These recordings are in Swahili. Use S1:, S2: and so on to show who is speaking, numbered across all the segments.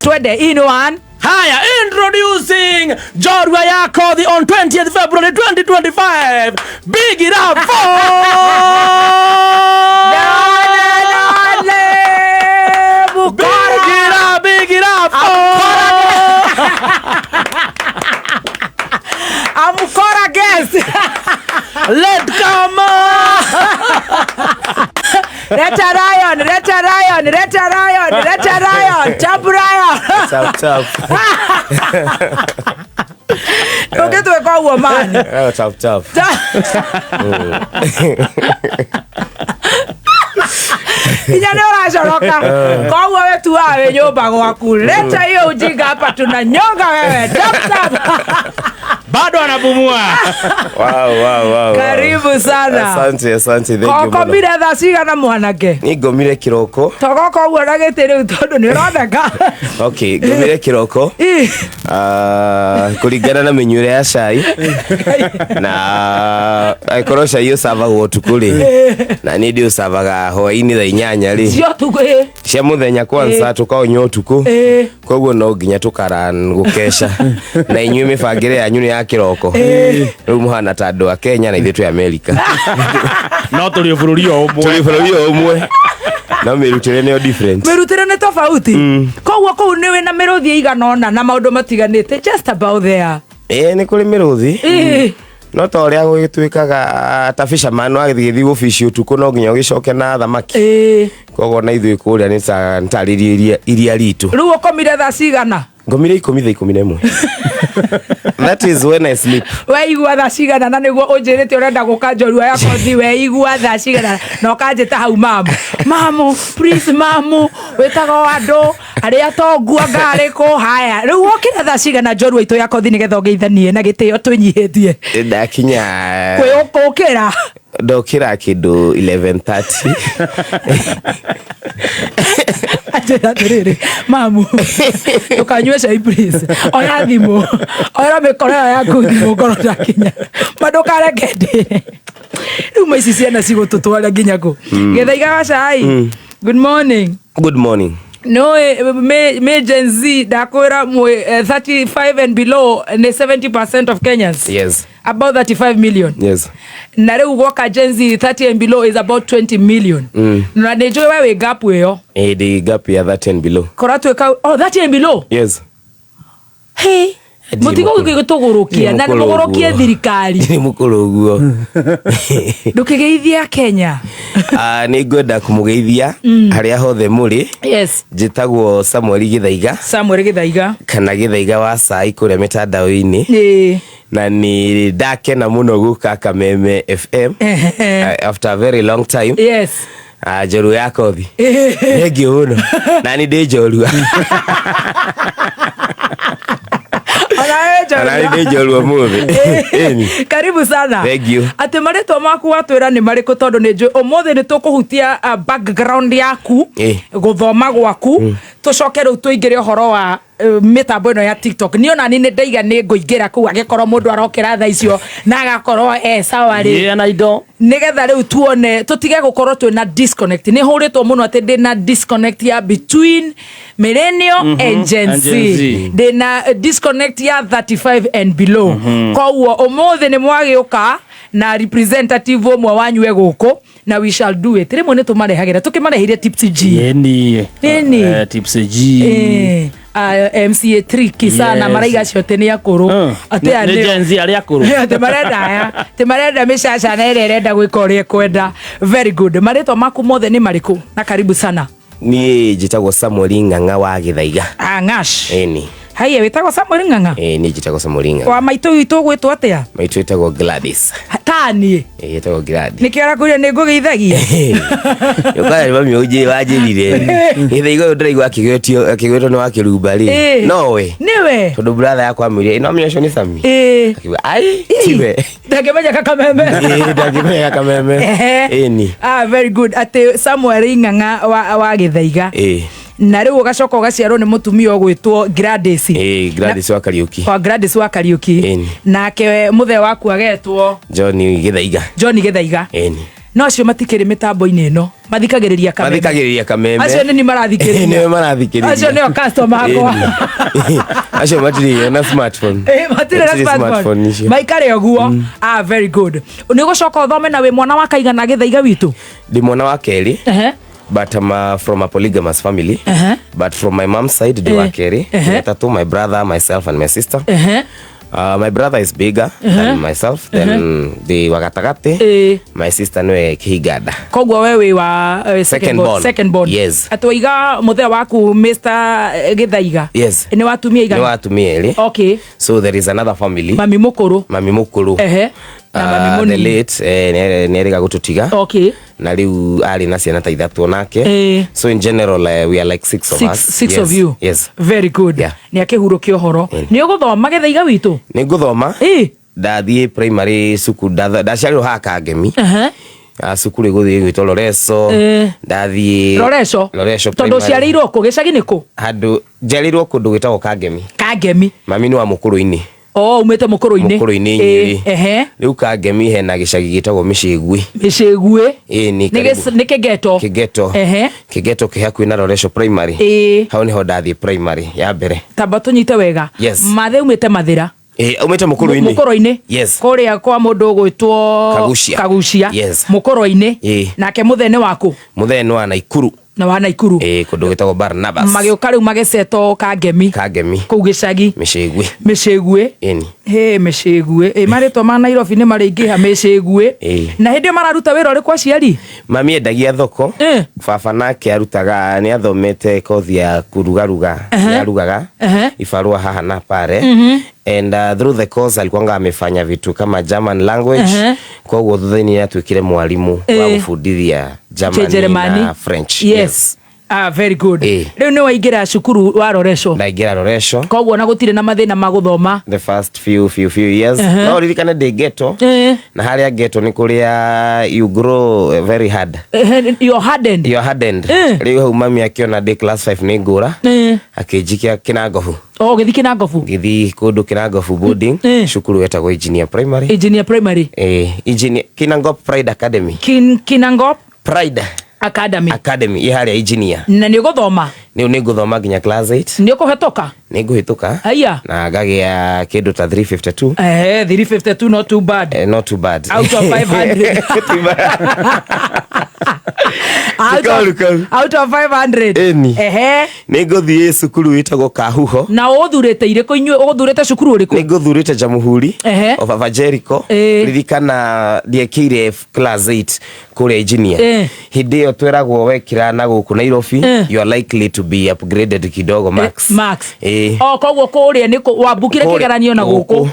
S1: twende in one.
S2: Haya, introducing Jorua Yakodhi on 20th February 2025. Big it up for Big it up
S1: Amukora guest.
S2: Let come
S1: Reta Ryan. Chap Ryan.
S3: Chap.
S1: Okay, to go woman.
S3: Chap.
S1: Inyane unashoroka. Kwa wewe tu awe nyumba kwako. Leta hiyo ujinga hapa tunanyonga wewe. Chap.
S2: bado anapumua.
S3: Wow.
S1: Karibu sana.
S3: Asante. Thank you.
S1: Koko mire thasiga na mwanake.
S3: Ni gomire kiroko.
S1: Togoko uona gitiri tondu ni rodeka.
S3: Okay, gomire kiroko. Kuringana na menyure ya cai. Na aikorosha hiyo sava utukuri. Na ni ndio savaga hwaini tha 8 ri.
S1: Sio tuko
S3: cia muthenya kwanza tukaonyo utuku. Koguo no nginya tukara gukesha. Na inyuĩ mĩbangĩre yanyu nĩ ya kĩroko. Rĩu mũhana ta andũ a Kenya na ithuĩ twĩ America.
S2: No tũrĩ bũrũri o ũmwe. No mĩrutĩre nĩyo different.
S1: Mĩrutĩre nĩ tofauti. Koguo kũu nĩ wĩna mĩrũthi igana ũna na maũndũ matiganĩte just about there.
S3: Nĩ kũrĩ mĩrũthi. No ta ũrĩa gũgĩtuĩkaga ta fisherman agĩthiĩ gũfishi ũtukũ no nginya ũgĩcoke na thamaki. Koguo na ithuĩ kũrĩa nĩ tarĩria iria ritũ.
S1: Rĩu ũkomire thaa cigana?
S3: Ngomire 10:11. That is when I sleep.
S1: Weigua thaa cigana na nĩguo ũnjĩrĩte ũrenda gũka Jorua Yakodhi weigua thaa cigana na ũkanjĩta hau mamu please mamu wĩtaga andũ arĩa tongua ngarĩkũ haya rĩu wokĩra thaa cigana Jorua itũ Yakodhi nĩgetha ũgeithanie na gĩtĩo twĩnyihĩtie
S3: ndakinya
S1: kwĩũkĩra
S3: ndokĩra kĩndũ 11:30.
S1: Atiriri mamu ukanywe cai please oya thimo oya mĩkora yaku thimo ngoro ndakinya madokare gede ruma ici ciana cigũtũtwara nginya kũ gethaiga wa cai. Good morning. No, me Gen Z dakwira 35 and below ne 70% of Kenyans.
S3: Yes.
S1: About 35 million.
S3: Yes.
S1: Na reu goka Gen Z 30 and below is about 20 million. Na nejo wewe gap weyo.
S3: The gap ya 30 and below.
S1: Koratu ka 30 and below.
S3: Yes.
S1: Hey. Mutigo gĩgũtũgũrũkia na nĩmũgũrũkie thirikari.
S3: Nĩ mũkũrũ ũguo.
S1: Ndũkĩgeithia Kenya.
S3: Nĩ ngwenda kũmũgeithia harĩa hothe mũrĩ.
S1: Yes.
S3: Njĩtagwo Samuel Gĩthaiga. Kana Gĩthaiga wa cai kũrĩa mĩtandao-inĩ. Na nĩ ndakena mũno gũka Kameme FM after a very long time.
S1: Yes.
S3: Jorua Yakodhi. Thengiũ mũno. Na nĩ ndĩ Jorua. Jorua mũthĩ.
S1: Karibu sana.
S3: Thank you.
S1: Ate marĩtwa maku watwĩra nĩ marĩkũ tondũ nĩ njũĩ ũmũthĩ nĩ tũkũhutia background yaku gũthoma gwaku tũcoke rĩu tũingĩre ũhoro wa mĩtambo ĩno ya TikTok. Niĩ ona nĩ ndaiga nĩ ngũingĩra kũu agĩkorwo mũndũ arokĩra thaa icio na agakorwo sawa rĩ
S2: na indo
S1: nĩgetha rĩu tuone tũtige gũkorwo twĩna disconnect. Nĩ hũrĩtwo mũno atĩ ndĩna disconnect ya between millennial and Gen Z. Ndĩna disconnect ya 35 and below. Koguo ũmũthĩ nĩ mwagĩũka na representative ũmwe wanyue gũkũ na we shall do it. Rĩmwe nĩ tũmarehagĩra tũkĩmarehire Tipsy G.
S2: Tipsy G.
S1: MCA tricky sana maraiga ciote nĩ akũrũ
S2: ate nĩ Gen Z arĩa akũrũ
S1: te marenda mĩcaca na ĩrĩa ĩrenda gwĩka ũrĩa kwenda. Very good. Marĩtwa maku mothe nĩ marĩkũ? Na karibu sana.
S3: Niĩ njĩtagwo Samuel Ng'ang'a wa Gĩthaiga.
S1: Ng'ash.
S3: Ĩni.
S1: Haya wĩtagwo Samuel Ng'ang'a?
S3: Niĩ njĩtagwo Samuel Ng'ang'a.
S1: Wa maitũ witũ gwĩtwo atĩa?
S3: Maitũ wĩtagwo Gladys.
S1: Tani.
S3: Wĩtagwo Gladys.
S1: Nĩ kĩara kũrĩa nĩ ngũgeithagia.
S3: Ũkaga mami ũnjĩ wanjĩrire. Gĩthaiga ndĩraigua akĩgwetwo nĩ wa Kĩrumba rĩ. No we. Nĩwe. Tondũ brother yakwa amwĩrire nomination nĩ Sami. Akiuga ai tiwe.
S1: Ndakĩmenya Kakameme.
S3: Ndakĩmenya Kakameme. Ĩni.
S1: Very good. Ate Samuel Ng'ang'a wa Gĩthaiga. Na rĩu ũgacoka ũgaciarwo nĩ mũtumia ũgwĩtwo Gladys.
S3: Gladys wa Kariuki.
S1: Gladys wa Kariuki. Nake mũthee waku agetwo
S3: John Gĩthaiga.
S1: John Gĩthaiga. no acio matikiri mitambo-ini ino mathikagiriria kameme acio ni marathikiriria
S3: ni marathikiriria
S1: acio ni customer akwa
S3: acio matiri na smartphone
S1: matiri na smartphone maikare oguo very good ni gucoka uthome na we mwana wa kaigana Githaiga witu
S3: ndi mwana wa keri but I'm from a polygamous family but from my mom's side ndi wa keri tatu my brother myself and my sister my brother is bigger than myself then the wagatagate my sister nwe Kihigada
S1: kogwa wewe wa second born
S3: yes
S1: atwiga muthea waku Mr Githaiga
S3: yes
S1: ni watumia igana
S3: ni watumia ili
S1: okay
S3: so there is another family
S1: mami mukuru
S3: na the late neriga gututiga
S1: okay
S3: na riu ari na ciana ta ithatu nake so in general we are like six of us
S1: six of you
S3: yes
S1: very good ni akihurukio horo ni uguthoma Githaiga witu
S3: ni nguthoma ndathie primary suku ndaciarirwo haka ngemi sukuru guthie gwitwo Loreso ndathie
S1: Loreso tondu ciarirwo ku gicagi niku
S3: handu njarirwo kundu gwitagwo Kangemi mami ni wa Mukuru-ini
S1: umete Mukuru-ini
S3: riu Kangemi hena gicagi gitagwo Micigwi
S1: ni kigeto
S3: kigeto kihakuhi na Loreso primary hau niho ndathie primary ya mbere
S1: tamba tunyite wega mathe umete Mathira
S3: umete Mukuru-ini
S1: yes kuria kwa mundu gwitwo Kagucia Mukuru-ini nake muthene waku
S3: muthene wa Naikuru kundu gwitagwo Barnabas
S1: magiuka riu mageseto Kangemi kuu gicagi Micigwi Micigwi maritwa ma Nairobi ni maringiha Micigwi na hindi mararuta wira uri kwa ciari
S3: mami endagia thoko baba nake arutaga ni athomete kothi ya kurugaruga yarugaga ibarua haha na pare and through the course alikuwa amefanya vitu kama German language kwa hiyo thutha-ini atuikire mwalimu wa gufundithia German na French
S1: yes very good riu ni waingira cukuru wa Loreso
S3: ndaingira Loreso
S1: koguo na gutire na mathina ma guthoma
S3: the first few years no ririkane de ghetto na haria ghetto ni kuria you grow very hard
S1: you're hardened
S3: riu hau mami akiona de class 5 ni ngura akijikia Kinangofu githi kundu Kinangofu boarding cukuru wetagwo engineer primary engineer Kinangop Pride Academy
S1: Kinangop
S3: Pride Academy iharia engineer
S1: na ni guthoma
S3: ni nguthoma nginya class 8
S1: ni kuhetoka
S3: haya na ngagia kindu ta 352
S1: 352 not too bad out of 500 out of 500
S3: ni nguthie cukuru witagwo Kahuho
S1: na uthurite iriku inyu uthurite cukuru uriku
S3: ni nguthurite Jamhuri of Evangelical ririkana ndiekire class 8 kure engineer hindi yo tweragwo wekira na guku Nairobi you are likely to be upgraded kidogo max
S1: koguo kuria ni wambukire kigeranio na guku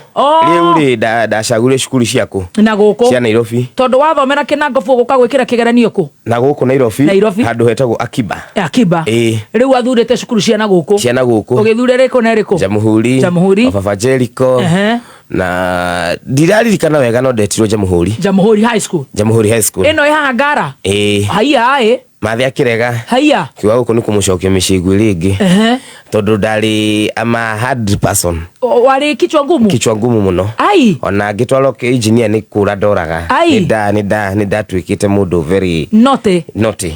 S3: riu ri ndacagure cukuru ciaku
S1: na guku
S3: cia Nairobi
S1: tondu wathomera Kinangofu guka gwikira kigeranio ku
S3: na guku Nairobi handu hetagwo Akiba riu athurite cukuru cia na guku ugithure riko na riko Jamhuri of Evangelical na ndiraririkana wega no ndetirwo Jamhuri High School ino ihaha Ngara haiya mathe akirega
S1: haiya
S3: kiwa guku ni kumucokia Micigwi ringi tondu ndari ama hard person
S1: wari kichwa ngumu
S3: muno ona ngitwaro ke engineer ni kura ndoraga ni ndatwikite mundu very
S1: naughty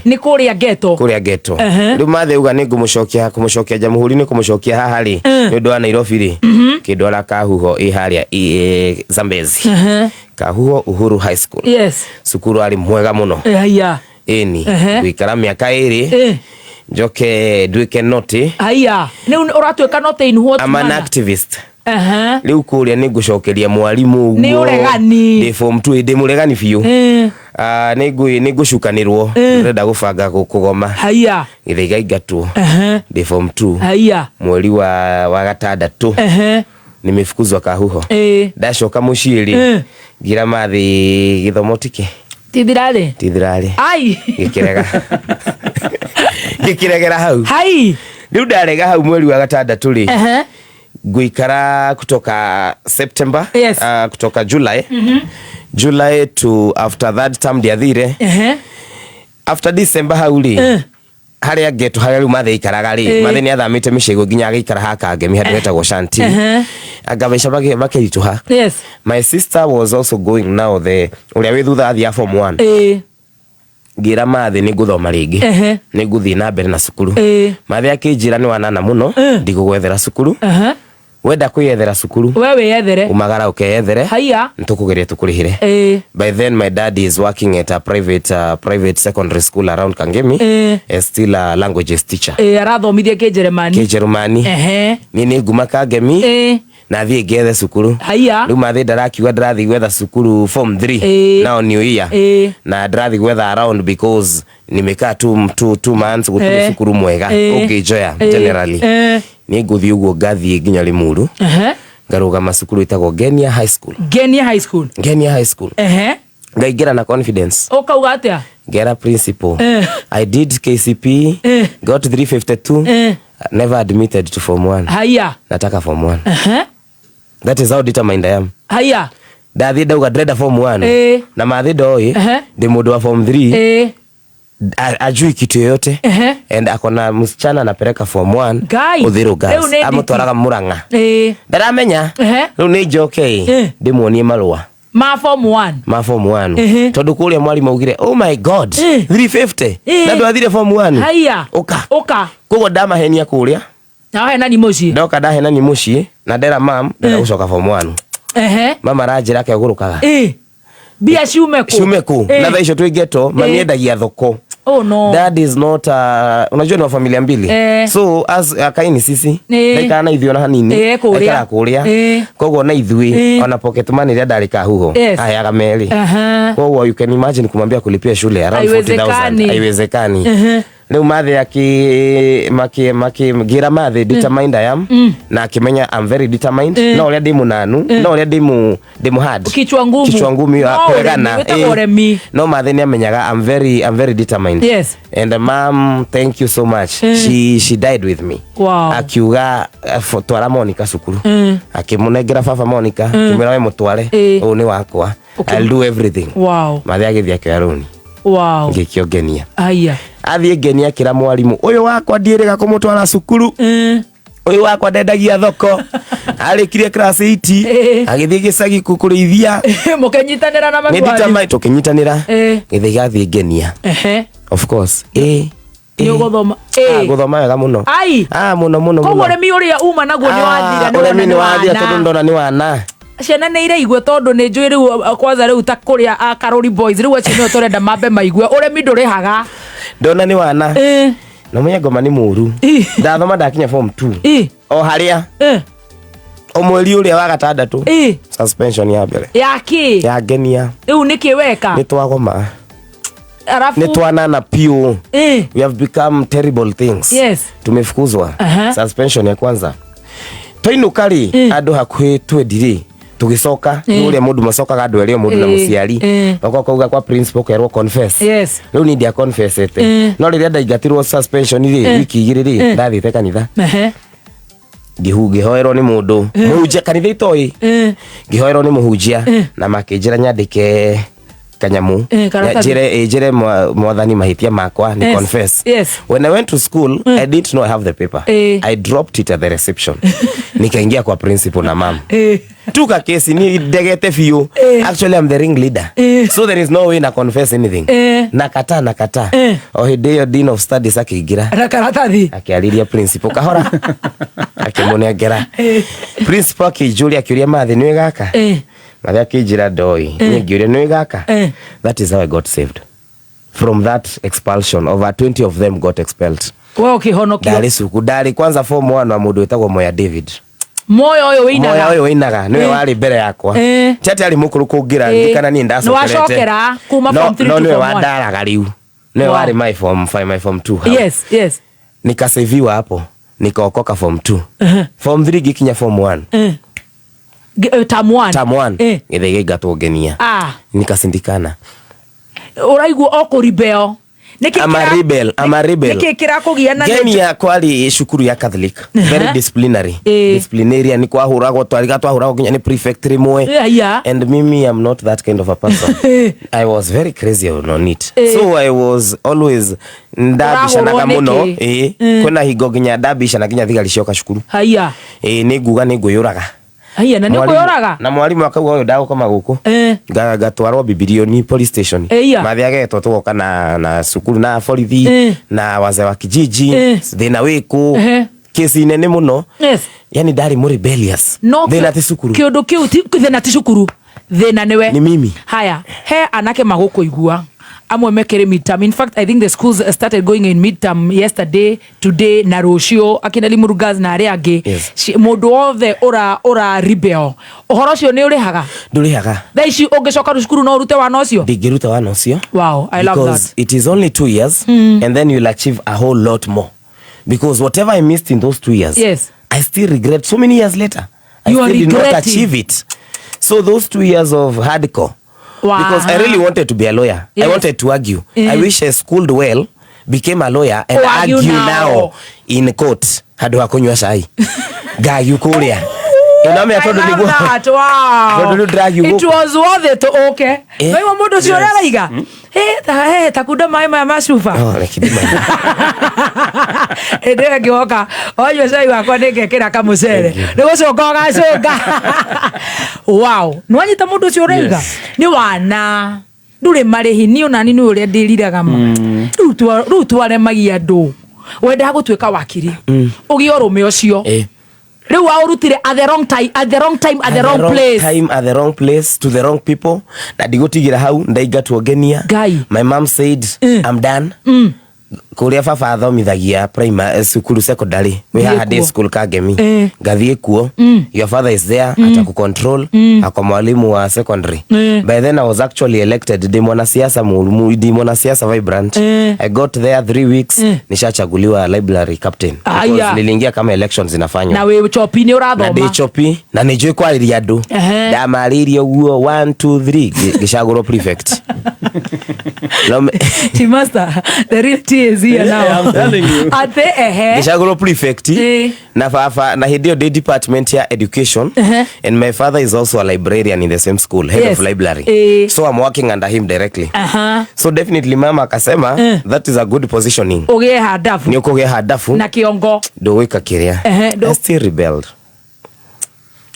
S1: ni kuria ghetto
S3: riu mathe uga ni kumucokia Jamhuri ni kumucokia haha ri ni undu wa Nairobi ri kindwara Kahuho iharia Zambezi Kahuho Uhuru High School cukuru ari mwega muno
S1: haiya
S3: gwikara miaka iri njoke ndwike noti
S1: ni uratwika noti in what
S3: I'm an activist riu kuria ni ngucokeria mwalimu
S1: ni uregani
S3: ndi form 2 ndi muregani biu ni ngucukanirwo ndenda gubanga kugoma Githaiga ingatwo ndi form 2 mweri wa gatandatu nimefukuzwa Kahuho ndacoka muciiri ngira mathi githomo tike tithirari gikiregera hau riu ndarega hau mweri wa gatandatu ri nguikara kutoka September kutoka July to after that term ndiathire after December hau ri haria geto haria riu mathe ikaraga ri mathe ni athamite Micigwi nginya agikara haka Ngemi handu hetagwo Shanti agabeca bakirituha my sister was also going now the uria wi thutha athia form 1 ngira mathi ni nguthoma ringi ni nguthi na mbere na cukuru mathi akinjira ni wanana muno ndigugwethera cukuru wenda kwiyethera cukuru
S1: wewe yethere
S3: umagara ukeyethere haya ntukugeria tukurihire by then my dad is working at a private secondary school around Kangemi still a languages teacher
S1: arathomithia Kijerumani
S3: ni nguma Kangemi na thie ngethe cukuru riu mathi ndarakiuga ndirathi gwetha cukuru form 3 now new year na ndirathi gwetha around because nimekaa 2 months gutire cukuru mwega ukijoya generally ni nguthi uguo ngathie nginya Limuru ngarugama cukuru itagwo Genia High School ngaingira na confidence
S1: ukauga atia
S3: ngera principal I did KCP got 352 never admitted to form 1 nataka form 1 that is how determined I am ndathi ndauga ndrenda form 1 na mathi ndoi ndi mundu wa form 3 ajui kitu yote and akona msichana anapeleka form 1 Uthiru Girls amutwaraga Murang'a ndaramenya riu ni njoke ndimuonie marua
S1: ma form 1
S3: tondu kuria mwalimu augire oh my god 350 na ndwathire form 1 uka kogo ndamahenia kuria
S1: na henani mucii
S3: ndoka ndahenani mucii na ndera mam ndera gucoka form 1 mama ranjira kegurukaga
S1: bia ciume ku
S3: na thaisho twigeto maniendagia thoko
S1: oh no
S3: that is not unajua ni wa familia mbili so as akaini sisi ndaika na ithio na hanini aikara kuria kogo na ithui ona pocket money ria ndarika huho aya gameli kogo you can imagine kumwambia kulipia shule around 40,000 haiwezekani leo mathi gira mathi determined I am na akimenya I'm very determined no uria ndimu nanu no uria ndimu hard
S1: kichwa ngumu
S3: kuregana no mathi ni amenyaga I'm very determined and mom thank you so much she died with me akiuga twara Monica cukuru akimunengera baba Monica kimera we mutware u ni wakwa I'll do everything mathi agithia kwaruni ngikio Genia athie Genia kira mwalimu uyu wakwa ndiiriga kumutwara cukuru uyu wakwa ndendagia thoko arikirie class 8 agithie gicagi kukurithia
S1: mukenyitanira na
S3: magwari tukinyitanira githie gathie Genia of course
S1: ni ugothoma
S3: guthoma wega muno muno
S1: koguo uremi uria uma naguo ni wathira
S3: uremi ni wathira tondu ndona ni wana
S1: ciana nä iraigua tondu nä njå rä u kwanza rä u ta kå rä a Karori Boys rä u acio nä tå renda mambe maigue uremi ndå rä haga
S3: ndona nä wana na må ngoma nä må ru ndathoma ndakinya form 2 o harä a o mweri å rä a wa gatandatå suspension ya mbere ya Genia
S1: rä u nä kä weka
S3: nä twagoma nä twanana piu we have become terrible things tumefukuzwa suspension ya kwanza twainũka rĩ andũ hakuhĩ twendire tugicoka uria mundu macokaga andu eri mundu na muciari bako kauga kwa principal kerwo confess riu ni ndia confessete no riria ndaingatirwo suspension ri wiki igiri ri ndathite kanitha ngihoerwo ni mundu muhunjia kanitha itoi ngihoerwo ni muhunjia na makinjira nyandike kanyamu jere mwathani mahitia makwa ni confess when I went to school I didn't know I have the paper I dropped it at the reception nikaingia kwa principal na mama tuka kesi ni degete fio actually I'm the ring leader so there is no way na confess anything nakata ohideyo dean of studies akigira
S1: rakaratathi
S3: akialiria principal kahora akimunengera principal akijulia akiuria mathi ni gaka mathi akijira doi ni ngiuria ni gaka that is how I got saved from that expulsion. Over 20 of them got expelled.
S1: Wao kihonokio
S3: dali suku dali kwanza form 1 wa mundu etagwo Moya David
S1: moyo oyo
S3: winaga niwe wali mbere yakwa chati ali mukuru kugira ndikana ni ndacokerete
S1: no wacokera kuma form 3 to form 1
S3: no wadaraga riu niwe wali my form 5 my form 2
S1: yes
S3: nikaseviwa hapo nikaokoka form 2 form 3 gikinya form 1
S1: term 1
S3: ngithege gatwo Genia nikasindikana
S1: uraigua okuribeo
S3: I'm a rebel.
S1: Nikikira kugiana
S3: Genia kwali shukuru ya Catholic. Very disciplinarian ni kwa huragwo twahuragwo ginya ni prefect rimwe. And mimi I'm not that kind of a person. I was very crazy on it. So I was always ndabishanaga muno kwena higo ginya ndabishana ginya thigari cioka shukuru.
S1: Haya.
S3: Ni nguga ni nguyuraga.
S1: Aya na niko yoraga
S3: na mwalimu akauga uyu ndago kama guku gatwarwo Bibilioni police station mathiage totoka na sukuru na borithi na wazee wa kijiji thina wiku kesi nene muno yani ndari mu rebellious thina ti sukuru
S1: kiondo kiu ti thina ti sukuru thina niwe
S3: ni mimi
S1: haya he anake maguko igua amwe mekere midterm. In fact, I think the schools started going in midterm yesterday, today, na rocio, akina Limuru Girls na aria angi. Mundu othe ora rebel. Uhoro cio ni urihaga?
S3: Ndurihaga.
S1: Thaa ici ungicoka cukuru no urute wana ucio?
S3: Ndingiruta wana ucio.
S1: Wow, I love that.
S3: Because it is only 2 years and then you'll achieve a whole lot more. Because whatever I missed in those 2 years, I still regret so many years later. I still did not achieve it. So those 2 years of hardcore, because I really wanted to be a lawyer. I wanted to argue. I wish I schooled well, became a lawyer, and argue now in court. Hadu hakunywa shai. Gayu kuria.
S1: I love that. Wow. It was worth it. Okay. Wewe modo si orala iga. Takuda maima ya masufa.
S3: Lekidima.
S1: Edega gioka. Oyo sai wakwa ndekekera kamusere. Nigocoka gacoka. Wow. Nwanyita modo si oraiga. Ni wana. Ndure marehi ni ona ni uri ndiriraga ma. Ru twaremagia andu. Wenda gutwika wakiri. Ugiorome ucio. Riu urutire at the wrong time, at the wrong time, at the wrong place.
S3: Time at the wrong place to the wrong people. Na digutigira hau ndaiga tuogenia. My mom said I'm done. Kuria baba athomithagia primary school secondary. We had a school Kagemi. Gathie kuo. Your father is there ataku control ako mwalimu wa secondary. By then I was actually elected ndi mwanasiasa ndi mwanasiasa vibrant. I got there 3 weeks nishachaguliwa library captain. Because niliingia kama elections zinafanywa.
S1: Na we chopi ni urathoma.
S3: Na chopi na nijui kwariria andu. Ndamaririe guo 1 2 3 gishaguro prefect.
S1: Master, the real tea is here now.
S3: I'm telling you. Gishaguro prefect na fafa na hidio day department ya education and my father is also a librarian in the same school, head of library. So I'm working under him directly. So definitely mama akasema that is a good positioning.
S1: Oge hadafu.
S3: Ni ukoge hadafu.
S1: Na kiongo.
S3: Do weka kiria. I still rebelled.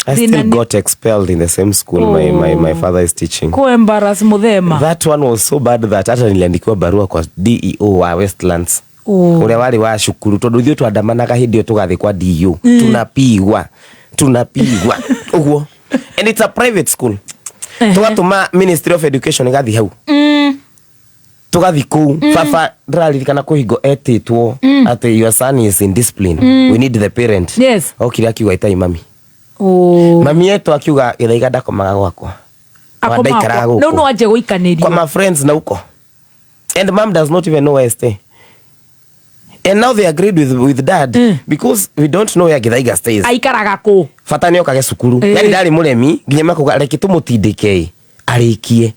S3: I still got expelled in the same school my father is teaching.
S1: Ko embarrass muthema.
S3: That one was so bad that hata niliandikiwa barua kwa DEO wa Westlands. Ule wali wa shukuru tondu thio twandamanaga hindio tugathi kwa DEO. Tunapigwa. Uguo. And it's a private school. Tugatuma Ministry of Education igathi hau. Tugathi ku baba ndiraririkana kuhingo etitwo at your son is in discipline. We need the parent. Okire akiuga itai mami. Mami yetu akiuga ithaiga ndakomaga gwakwa.
S1: Ndaikaraga guku. No aje guikanirio.
S3: Kwa my friends na uko. And mom does not even know where I stay. And now they agreed with dad because we don't know where Githaiga stays.
S1: Aikaraga ku.
S3: Fatani okage sukuru. Yani ndari muremi nginya makuga reke tumutindike arikie.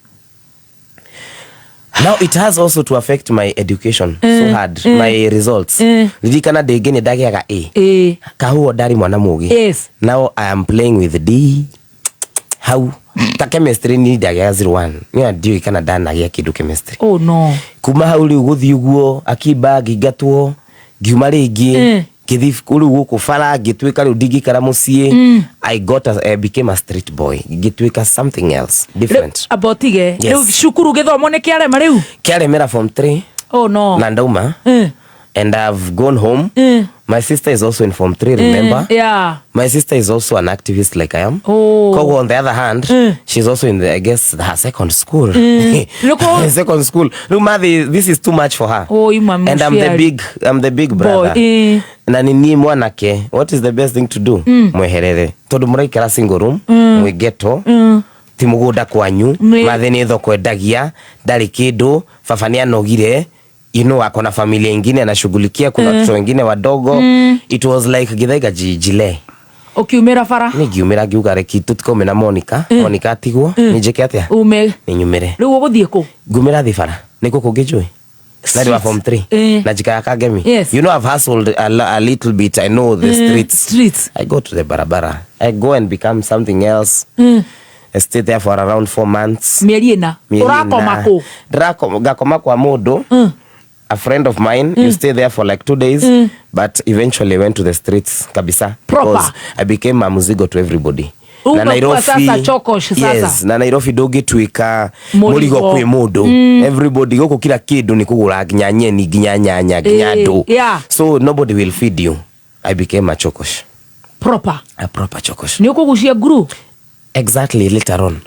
S3: Now it has also to affect my education so hard, my results. Lidikana degene dagiaga A. Kahuo ndari mwana mugi. Now I am playing with D. How? Ta chemistry ni dagia 01. Ni ndio ikana dana ya kidu chemistry.
S1: Oh no.
S3: Kuma hauli uguthi uguo akiba gigatwo giuma ringi kithi kuri guku fara gitwika ru digi kara mucie. I became a street boy. Gitwika something else different.
S1: Abotige. Shukuru githomo ne kiarema riu.
S3: Kiaremera form 3.
S1: Oh no.
S3: Na ndauma. And I've gone home. My sister is also in form 3, remember? My sister is also an activist like I am. Kogo on the other hand, she's also in I guess her second school. Second school. Look, Mavi, this is too much for her. And I'm the big brother. Na nini mwanake, what is the best thing to do? Mweherere. Todo muraikara single room, mwegeto. Timuguda kwanyu, matheni thoko endagia, ndari kindu, fafani anogire. Akona familia ingine anashughulikia, kuna watoto wengine wadogo. It was like Githaiga jile.
S1: Ukiumira fara?
S3: Ni giumira giuga reki tutikome na Monica. Monica atigwo ni njeke atia? Ni nyumire.
S1: Riu uguthie ku?
S3: Gumira thi fara. Niko kugijui. Na wa form 3. Na jika Kagemi. You know I've hustled a little bit. I know the streets. I go to the barabara. I go and become something else. I stayed there for around 4 months.
S1: Mierina. Urakoma ku?
S3: Gakoma kwa mudu. A friend of mine, you stay there for like 2 days, but eventually went to the streets kabisa.
S1: Proper.
S3: Because I became a muzigo to everybody. na Nairobi sasa chokosh sasa. Yes, na Nairobi ndungituika murigo kwi mundu. Everybody goko kila kindu ni kugura nginya nyeni nginya nyanya nginya ndu. So nobody will feed you. I became a chokosh. A proper chokosh.
S1: Ni ukugushia guru.
S3: Exactly, later on.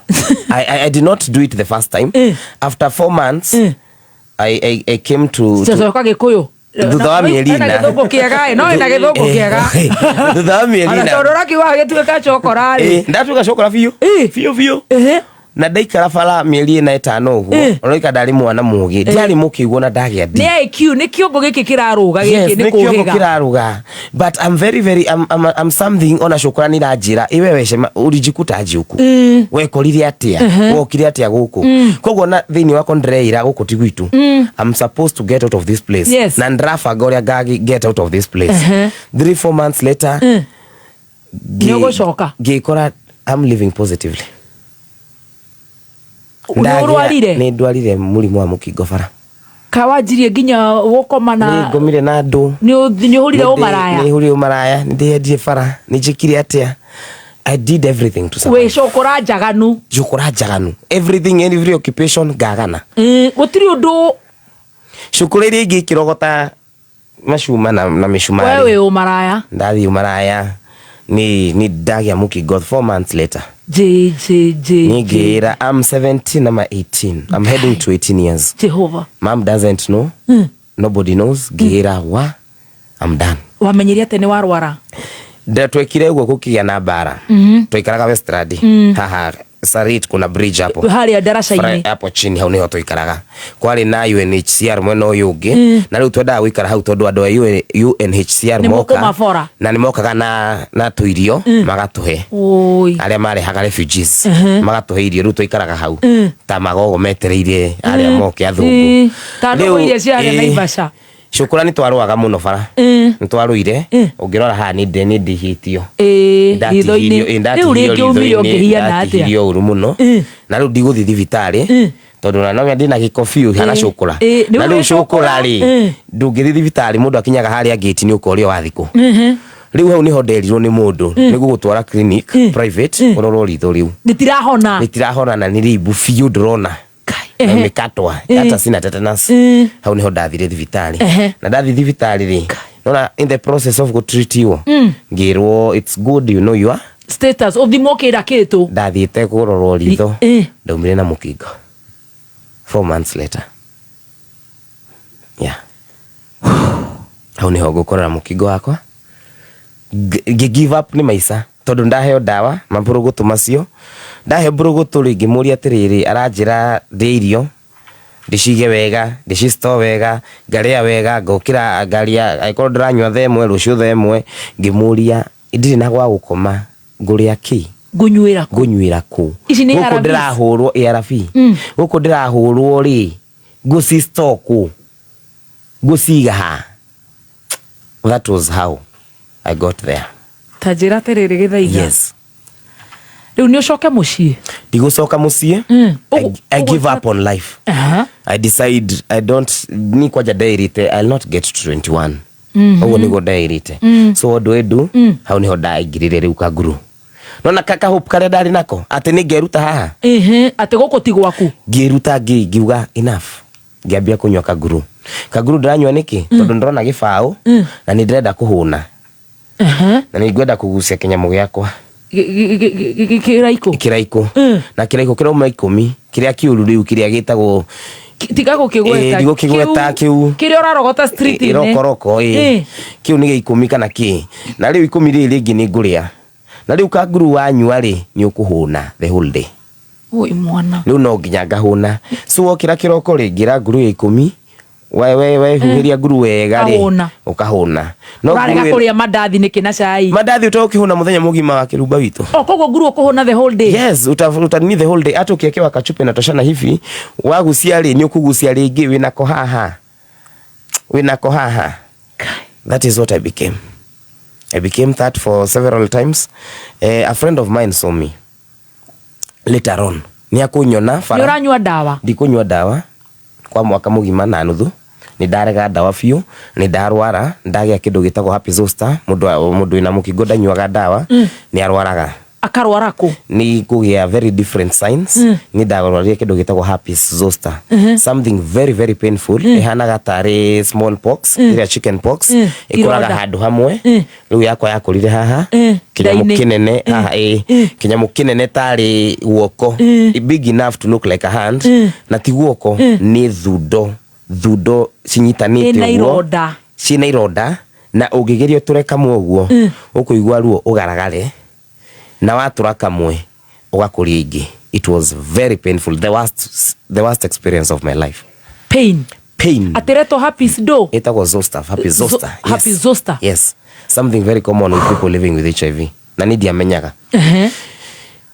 S3: I did not do it the first time. After 4 months, I came to...
S1: Sasa kwa Gikuyu.
S3: Thutha wa mieri ina.
S1: Na githungu kiega, no ina githungu kiega.
S3: Thutha wa mieri ina.
S1: Ana torora kiwa gituika chokora ri.
S3: Ndatuika chokora fiyo. Fiyo. Na ndaikara bara mieri ina 5 uguo. Onoika ndari mwana mugi. Ndiari mukiguo na ndagia ndi.
S1: Ni IQ ni kiongo giki kiraruga giki ni kugiga. Ni kiongo kiraruga.
S3: But I'm I'm something ona chokora ni ranjira. Iwe wece urijikuta njuku. We korire atia. Wokire atia guku. Koguo na thini wako ndireira guku ti gwitu. I'm supposed to get out of this place. Na ndrafa goria gagi get out of this place. 3-4 months later.
S1: Nyogo shoka.
S3: Gikora I'm living positively.
S1: Ni
S3: ndwarire murimu wa mukingo bara.
S1: Kawajirie ginya wokomana.
S3: Ni ngomire na ndu.
S1: Ni hurire umaraya.
S3: Ni hurire umaraya. Ndiendie bara. Ni jikire atia. I did everything to survive.
S1: We shokora jaganu.
S3: Jokora jaganu. Everything, every occupation gagana.
S1: Gutiri undu.
S3: Shukuriri igi kirogota mashuma na mishumari.
S1: Wewe umaraya.
S3: Ndari umaraya. Ni dagia mukingo 4 months later. Nigira, I'm 17, I'm 18. I'm heading to 18 years.
S1: Jehovah.
S3: Mom doesn't know. Nobody knows. Gira wa. I'm done.
S1: Wamenyeria tene warwara.
S3: Twekire ugo kukigia na bara. Twikaraga Westradi. Haha. Sarit kuna bridge hapo.
S1: Hali ya darasa ini.
S3: Hapo chini hau niho twikaraga. Kwari na UNHCR mweno yugi. Na riu twenda gwikara hau tondu andu a UNHCR moka. Na ni mokaga na tuirio magatuhe. Aria marehaga refugees. Magatuhe irio riu twikaraga hau. Ta magogo metereire aria moke athungu.
S1: Tando irio cia aria Naivasha.
S3: Shukurani twaruaga muno bara. Ntwaruire ungirora ha ni ndihitio. Ndatihirio uru muno. Na riu ndiguthi thibitari tondu na no ndina gikofiu hana shukura. Na riu shukura ri ndungithi thibitari mundu akinyaga haria gate ni ukorio wa thiku. Riu hau niho nderirwo ni mundu niguo gutwara clinic private uroro ritho riu. Nitirahona na ni ribu fiu ndrona. Mikatwa hata sina tetanus. Hau niho ndathire thibitari. Na ndathi thibitari ri nona in the process of go treat you ngirwo it's good you know your
S1: status of the mokira kitu.
S3: Ndathite kurorwo ritho ndaumire na mukingo 4 months later. Hau niho gukorera mukingo wakwa. Give up ni maisa tondu ndaheo dawa maburugutu macio. Ndahe burugutu ringi muri atiriri aranjira ndiirio ndicige wega ndicisto wega ngaria wega ngokira ngaria aikorwo ndiranywa themwe rucio themwe ngimuria ndiri na gwa gukoma nguria ki ngunyuira ku guku ndirahurwo ARV guku ndirahurwo ri gucisto ku guciga ha. That was how I got there.
S1: Tajira terere githaiga.
S3: Yes.
S1: Riu ni ucoke mucii.
S3: Ndigucoka mucii. I give up on life. I decide I don't ni kwaja dairite. I'll not get to 21. Ogo nigo dairite. So what do I do? Hau niho ndaingirire riu kaguru. Nona kaka hope kare ndari nako ati ni ngeruta haha.
S1: Ati goko ti gwaku.
S3: Ngeruta ngiuga enough. Ngiambia kunywa kaguru. Kaguru ndanywa niki tondu ndrona gibao na ni ndrenda kuhuna. Na ni ngwenda kugucia kinyamu giakwa. Kiraiko. Na kiraiko kirauma 10 kiria kiuru riu kiria gitagwo
S1: tiga gukigweta.
S3: Digo kigweta kiu.
S1: Kiria urarogota street ni.
S3: Rokoroko kiu ni 10 kana ki. Na riu 10 ri ringi ni nguria. Na riu kaguru wanyua ri ni ukuhuna the whole day.
S1: Oi mwana.
S3: Riu no nginya ngahuna. So wokira kiroko ringira nguru ya 10. We huhiria nguru wega ri ukahuna.
S1: No urarega kuria mandathi niki na cai.
S3: Mandathi utokihuna muthenya mugima wa kirumba witu.
S1: Koguo nguru ukuhuna the whole day.
S3: Yes, utani the whole day. Hata ukiekewa kachupe na toshana hivi, wagucia ri ni ukugucia ringi wina kohaha. That is what I became. I became that for several times. A friend of mine saw me later on. Ni akunyona fara.
S1: Ni uranywa dawa.
S3: Ndikunywa dawa kwa mwaka mugima na nuthu. Ni ndarega dawa fiu, ni ndarwara, ndagia kindu gitagwo Happy Zoster, mundu ina mukingo ndanywaga dawa, ni arwaraga.
S1: akarwarako
S3: ni kugia very different signs ni ndagorwaria kindu gitagwo herpes zoster something very very painful ihanaga tari smallpox ira chickenpox ikoraga handu hamwe riu yakwa yakurire haha kinyamu kinene haha kinyamu kinene tari guoko big enough to look like a hand na ti guoko ni thundo cinyitanite uguo cina ironda na ungigeria tureka muguo ukuigwa ruo ugaragare na watura kamwe ugakuria ingi. It was very painful, the worst experience of my life.
S1: Pain atereto herpes do
S3: it was zoster, herpes zoster.
S1: Herpes zoster,
S3: yes, something very common with people living with HIV na nidi amenyaga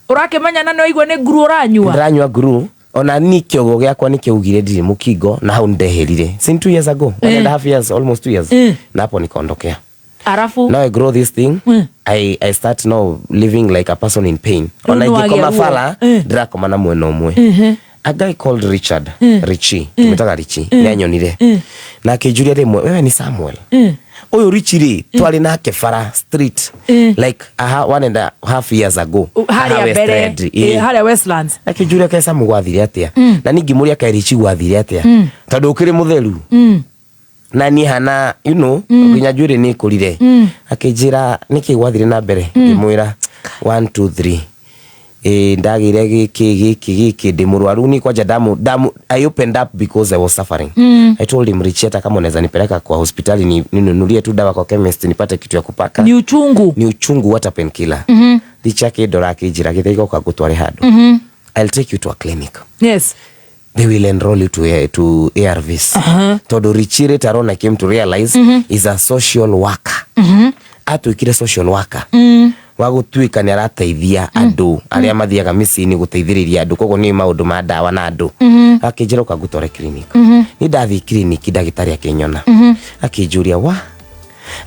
S1: urakemanya na no igwa ne guru uranywa
S3: guru ona ni kiogo giakwa ni kiugire ndiri mukingo na hau ndeherire since 2 years ago 1.5 years, almost 2 years na hapo nikaondokea.
S1: Arafu
S3: now I grow this thing I start now living like a person in pain. Ona igikoma fala ndrakoma na mwena umwe a guy called Richard Richie tumetaga Richie nyanyonire na kijuria rimwe wewe ni Samuel uyu Richie twali nake fara street like 1.5 years ago
S1: haria Westlands
S3: akijuria kaisa mugwathire atia na ningi muria kai Richie gwathire atia tondu ukiri mutheru na ni hana you know ginya jure ni kurire akijira niki gwathire na mbere ngimwira 1 2 3 ndagire giki ndi murwaru ni kwaja damu I opened up because I was suffering. I told him Richie kama unaweza nipeleka kwa hospitali ninunulie tu dawa kwa chemist nipate kitu ya kupaka
S1: ni uchungu
S3: what a painkiller Richie akidora akijira githaiga kwa gutware handu I'll take you to a clinic.
S1: Yes,
S3: they will enroll you to ARVs. Todo Richie Tarona came to realize is a social worker. Atuikire social worker. Wagutwika ni arateithia andu aria mathiaga micini guteithiriria andu kogo ni maundu ma dawa na andu akijira ukagutware clinic ni ndathi clinic ndagitari akinyona akijuria wa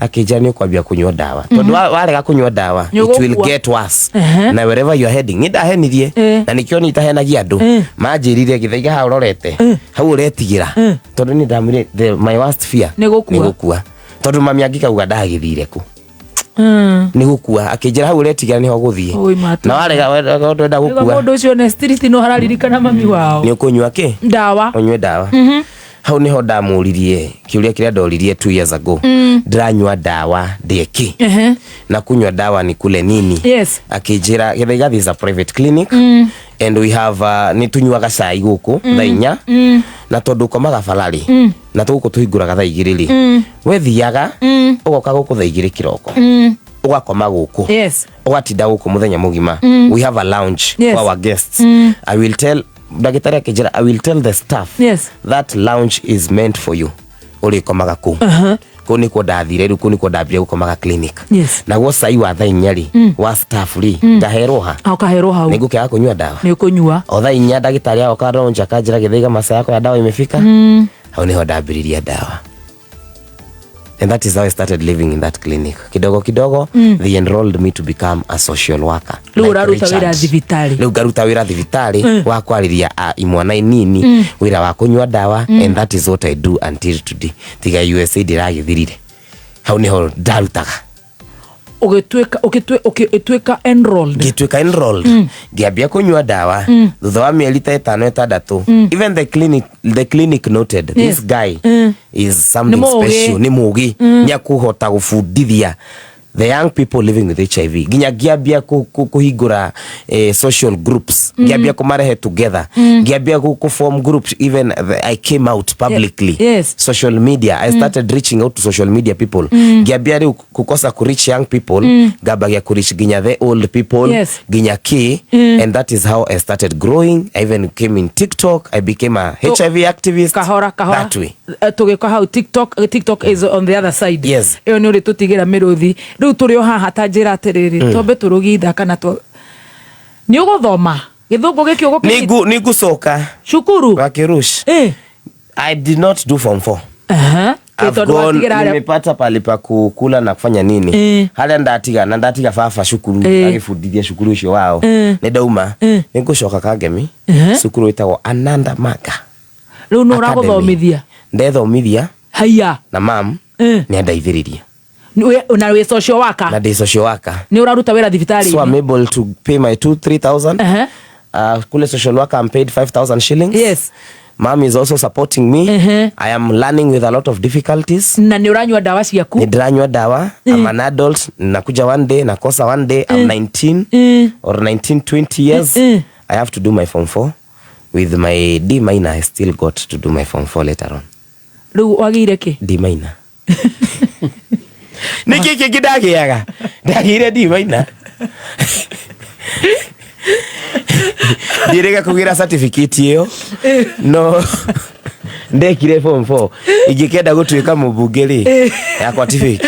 S3: akijira ni kwambia kunywa dawa tondu warega kunywa dawa it will get worse na wherever you are heading ni ndahenirie na nikio ni tahenagia andu manjirire githaiga ha urorete hau uretigira tondu ni ndamire my worst fear
S1: ni gukua
S3: tondu mami angikauga ndagithire ku ni gukua akijira hau uretigira ni ho guthie na warega ndenda gukua
S1: mundu ucio ne street no hararirikana mami wao
S3: ni ukunywa ki
S1: dawa
S3: unywe dawa hau niho ndamuririe kiuria kiria ndoririe 2 years ago ndiranywa dawa ndeki na kunywa dawa ni kule nini akijira githaiga is a private clinic and we have ni tunywaga cai guku thainya na tondu komaga falali na tuguko tuhinguraga thaa 2 we thiaga ugoka guku thaa 2 kiroko ugakoma guku ugatinda guku muthenya mugima we have a lounge for our guests I will tell ndagitari akijira I will tell the staff that lounge is meant for you uri komaga ku kuni ko ndathire ru kuni ko ndambire gukomaga clinic na go sai wa thaa 4 wa staff ri ngaheroha
S1: hau
S3: nigukia kunywa dawa
S1: ni kunywa
S3: o thaa 4 ndagitari aoka ronja kanjira githaiga masaa yako ya dawa imefika hau niho ndambiriria dawa. And that is how I started living in that clinic. Kidogo kidogo they enrolled me to become a social worker.
S1: Leu
S3: garuta wira thibitari wa kwariria imwana inini wira wa kunywa dawa and that is what I do until today. Tiga USA diragithirire. Hau niho ndarutaga.
S1: Ukitweka enrolled.
S3: Ngiambia kunywa dawa thutha wa mieri 5-6 even the clinic noted this guy is something special ni mugi nyakuhota gufundithia the young people living with HIV ginya ngiambia kuhingura social groups ngiambia kumarehe together ngiambia ku form groups even I came out publicly social media I started reaching out to social media people ngiambia ri kukosa ku reach young people gabagia ku reach ginya the old people ginya ki and that is how I started growing. I even came in TikTok. I became a HIV activist
S1: kahora
S3: that way
S1: tugeka how TikTok is on the other side
S3: iyo
S1: ni uri tutigira miruthi riu turi o haha tanjira atiriri tombe turugitha kana to ni uguthoma githungu giki ugukinyita
S3: ni gucoka
S1: shukuru
S3: wa Kirush I did not do form 4 I've gone nimepata pale pa kukula na kufanya nini halia ndatiga fafa shukuru agifundithia shukuru ucio wao ni dauma nigucoka Kangemi shukuru itagwo Ananda Manga
S1: riu no uraguthomithia
S3: ndethomithia
S1: haya
S3: na mam ni andaithiriria
S1: Una we social worker.
S3: Na social worker.
S1: Ni uraruta wera thibitari.
S3: So I'm able to pay my 2,000-3,000. Kule social worker I'm paid 5,000 shillings.
S1: Yes.
S3: Mom is also supporting me. I am learning with a lot of difficulties.
S1: Na ni uranywa dawa ciaku.
S3: Ni dranywa dawa. I'm an adult. Nakuja one day, nakosa one day. I'm 19 or 19, 20 years. I have to do my form 4. With my D minor, I still got to do my form 4 later on.
S1: Riu wagire ki?
S3: D minor. Niki kidagiaga. Ndagire D minor. Direga kugira certificate iyo. No. Ndekire form 4. Igikenda gutuika mubungeri. Yakwa TV.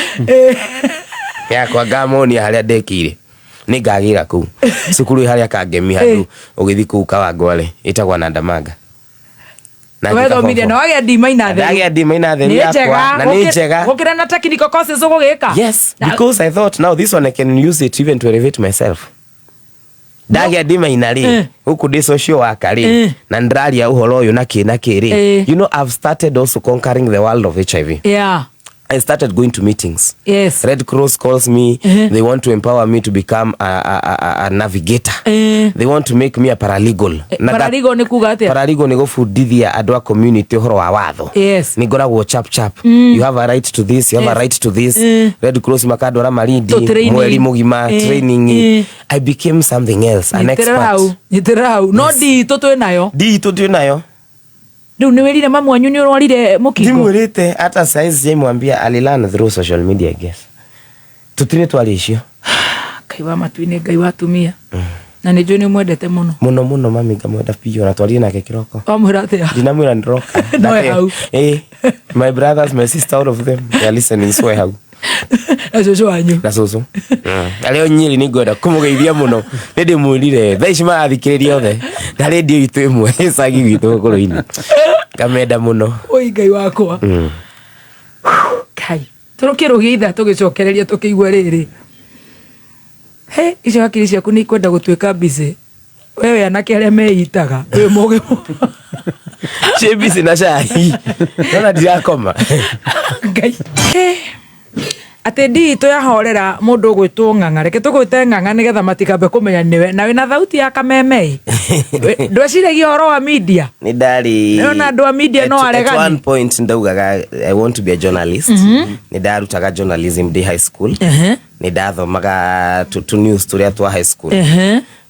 S3: Yakwa gamoni haria ndekire. Ni ngagira ku. Sukuru haria kangemia ndu ugithi ku Kawangware itagwa na Ndamaga.
S1: Wewe thomithia no agia D minor there.
S3: Agia D minor there yakwa na ni njega.
S1: Gukira na technical courses ugugika.
S3: Yes, because I thought now this one I can use it even to elevate myself. Dagia D minor ri huku ndi social worker ri na ndraria uhoro uyu na kiri. You know, I've started also conquering the world of HIV.
S1: Yeah.
S3: I started going to meetings.
S1: Yes.
S3: Red Cross calls me. They want to empower me to become a navigator. They want to make me a paralegal.
S1: Paralegal ni kuga atia?
S3: Paralegal ni gufundithia andu a community uhoro wa watho.
S1: Yes.
S3: Ni ngoragwo chap. You have a right to this, you have a right to this. Red Cross makadora marindi, mweri mugima, training. I became something else, an expert.
S1: Nitirau. No di toto nayo.
S3: Di toto nayo.
S1: Ndio niwelile mama wanyu ni urwarire mukingo.
S3: Ndimurite hata size mwambia alilana through social media, I guess. Tutire twalisho.
S1: Kaiwa matuine ngai watumia. Na nijo ni mwendete muno.
S3: Muno mami ngamwenda pio na twali nake kiroko.
S1: Amurate ya.
S3: Dinamwira ndiroka.
S1: No.
S3: My brothers, my sister, all of them, they are listening, so how.
S1: Na soso wanyu.
S3: Na soso. Aleo nyiri ni goda kumugeithia muno. Nindi mwirire thaici marathikiriria othe. Na radio itu imwe icagi gitu koroini. Kamenda muno.
S1: Oi ngai wakwa. Kai. Turukirugia itha tugicokereria tukigwa riri. He, icio hakiri ciaku ni kwenda gutuika busy. Wewe anake aria meitaga. We moge.
S3: Che busy na cai. Nona ndirakoma.
S1: Ngai. Ate ndi to ya horera mundu gwitwo Ng'ang'a, reke tugwite Ng'ang'a nigetha matikambe kumenya niwe na wina thauti ya kameme. Ndweciragia horo wa media?
S3: Ni ndari.
S1: Nona andu a media no aregani.
S3: At one point ndaugaga I want to be a journalist. Ni ndarutaga journalism day high school. Ni ndathomaga to news turia twa high school.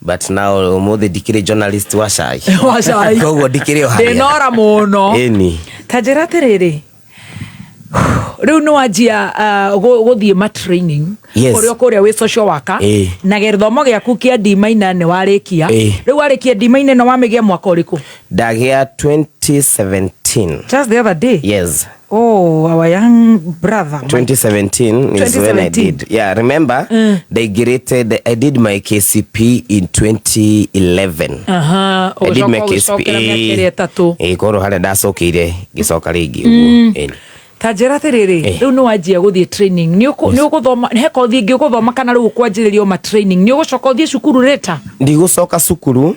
S3: But now mothe dikire journalist wa cai.
S1: Wa cai.
S3: Koguo dikire o haria.
S1: Ndinora muno.
S3: Eni.
S1: Tajira tiriri. Riu no ajia guthie ma training kuria we social worker na githomo giaku kia D minor ne warikia. Riu warikia D minor no wamegia mwaka uriku?
S3: Dagia 2017.
S1: Just the other day.
S3: Yes.
S1: Oh, our young brother.
S3: 2017 is when I did. Yeah, remember I did my KCP in 2011. I did my KCP. Koro hale ndacokire gicoka ringi.
S1: Tajira tiriri riu no wajia guthie training ni uguthoma he kothi ingi uguthoma kana riu kwanjiririo ma training ni ugucoka uthie cukuru reta?
S3: Ndigucoka cukuru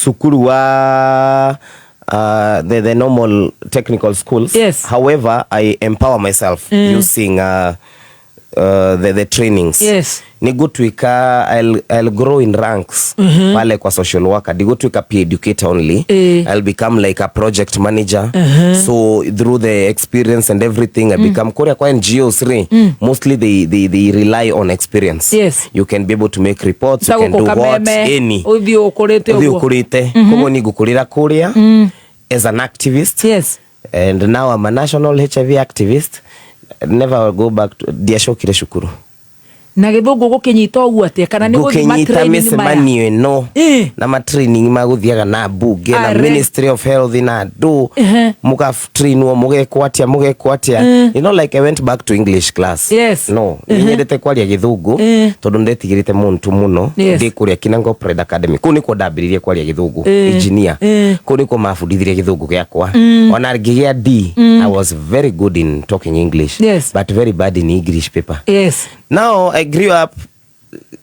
S3: cukuru wa the normal technical schools.
S1: Yes.
S3: However, I empower myself using the trainings.
S1: Yes.
S3: Nigutuika I'll grow in ranks pale kwa social worker. Nigutuika peer educator only. I'll become like a project manager. So through the experience and everything I become kwa NGOs mostly they rely on experience.
S1: Yes.
S3: You can be able to make reports, you can do what any.
S1: Uthio
S3: ukurite kogo ni gukurira kuria as an activist.
S1: Yes.
S3: And now I'm a national HIV activist. Never go back to diashokire shukuru.
S1: Na githungu gukinyita ogu atia kana ni guthi matraining
S3: maya no na matraining maguthiaga na bunge na Ministry of Health na do muga trainwo mugekwatia you know, like I went back to English class.
S1: Yes.
S3: No nyendete kwaria githungu tondu ndetigirite muntu muno ndi kuria Kinango Pride Academy kuni ko ndambiririe kwaria githungu engineer kuni ko mafundithirie githungu giakwa ona ngigia D. I was very good in talking English.
S1: Yes.
S3: But very bad in English paper.
S1: Yes.
S3: Now I grew up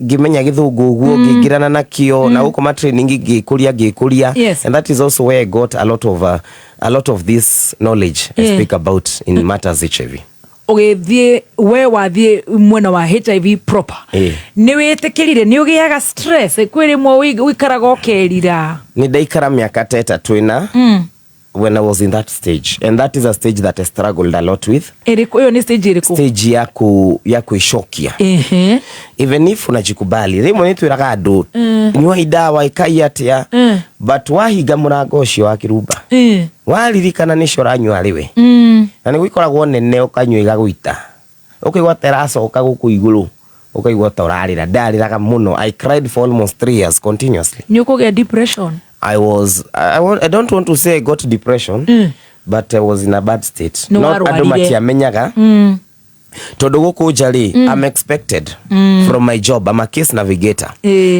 S3: gimenya githungu guo ngingirana nakio na uko ma training gikuria.
S1: Yes.
S3: And that is also where I got a lot of this knowledge I speak about in matters HIV.
S1: ugithie we wathie mwena wa HIV proper ni witikirire ni ugiaga stress kwiri mwo wikaraga okerira
S3: ni ndaikara miaka teta twina when I was in that stage, and that is a stage that I struggled a lot with.
S1: Hiyo ni stage iliku
S3: stage ya kuishokia even if unajikubali rimwe nitwiraga andu nywa idawa ikaiatia but wahiga murango ucio wa kiruba waririkana ni cora nywa riwe na ni gwikoragwo nene ukanywa igagwita ukigwa teracoka guku iguru ukaigwa torarira ndariraga muno. I cried for almost 3 years continuously.
S1: Ni ukugia depression?
S3: I don't want to say I got depression but I was in a bad state.
S1: No
S3: adu matiamenyaga tondu guku njari I'm expected from my job. I'm a case navigator.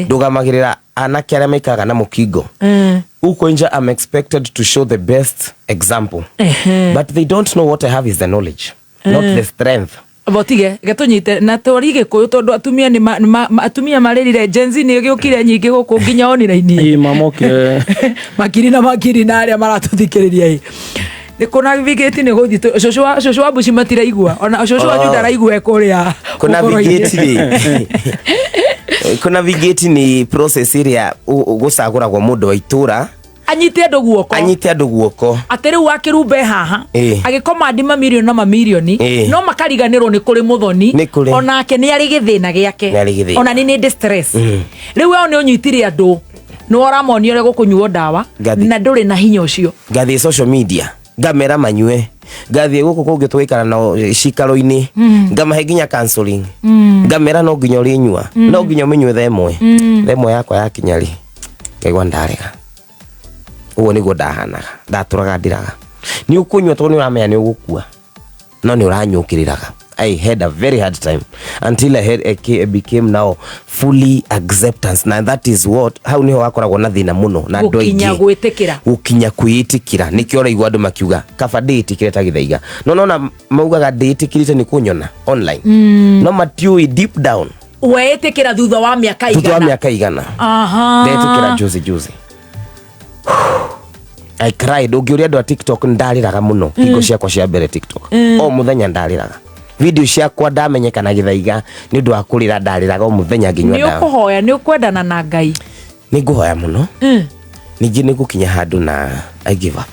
S3: Ndugamagirira anake aria maikaga na mukingo uko nja. I'm expected to show the best example but they don't know what I have is the knowledge not the strength.
S1: Botige gatunyite na torige ko tondu atumia ni atumia marerire genzi ni giukire nyingi guku nginya online
S2: mamoke
S1: makiri na aria maratuthikiriria ni kuna vigeti ni guthi shosho wa bushi matira igua ona shosho wa juda raigua kuria
S3: kuna vigeti kuna vigeti ni process iria gucagura kwa mundu wa itura
S1: anyite andu guoko atiri wa kirumbe haha agikoma ndima million na mamilioni no makariganirwo ni kuri muthoni onake ni ari githina giake ona ni distress riu we ni unyitire andu no oramoni ore gukunyuo dawa na nduri na hinya ucio
S3: ngathi social media ngamera manyue ngathi guku kungi twikara na cikaro-ini ngamahe nginya counseling ngamera no nginya rinyua no nginya menywe themwe yakwa ya kinyari ngaigwa ndarega uwo nigo ndahanaga ndaturaga ndiraga ni ukunywa to ni uramenya ni ugukua no ni uranyukiriraga. I had a very hard time until I became now fully acceptance, na that is what how niho wakoragwo na thina muno na ndo
S1: ingi
S3: gukinya kwitikira nikio raigwa andu makiuga kaba nditikire ta githaiga no maugaga nditikirite ni kunyona online no matiui deep down
S1: wetikira thutha wa miaka
S3: igana nditikira juzi I cried. Ugiuria andu a TikTok ndariraga muno iko ciakwa cia mbere TikTok o muthenya ndariraga video ciakwa ndamenyeka na githaiga ni ndu akurira ndariraga o muthenya nginywa
S1: ndawa. Ni ukuhoya ni ukwendana na Ngai?
S3: Ni nguhoya muno ningi ni gukinya handu na I give up.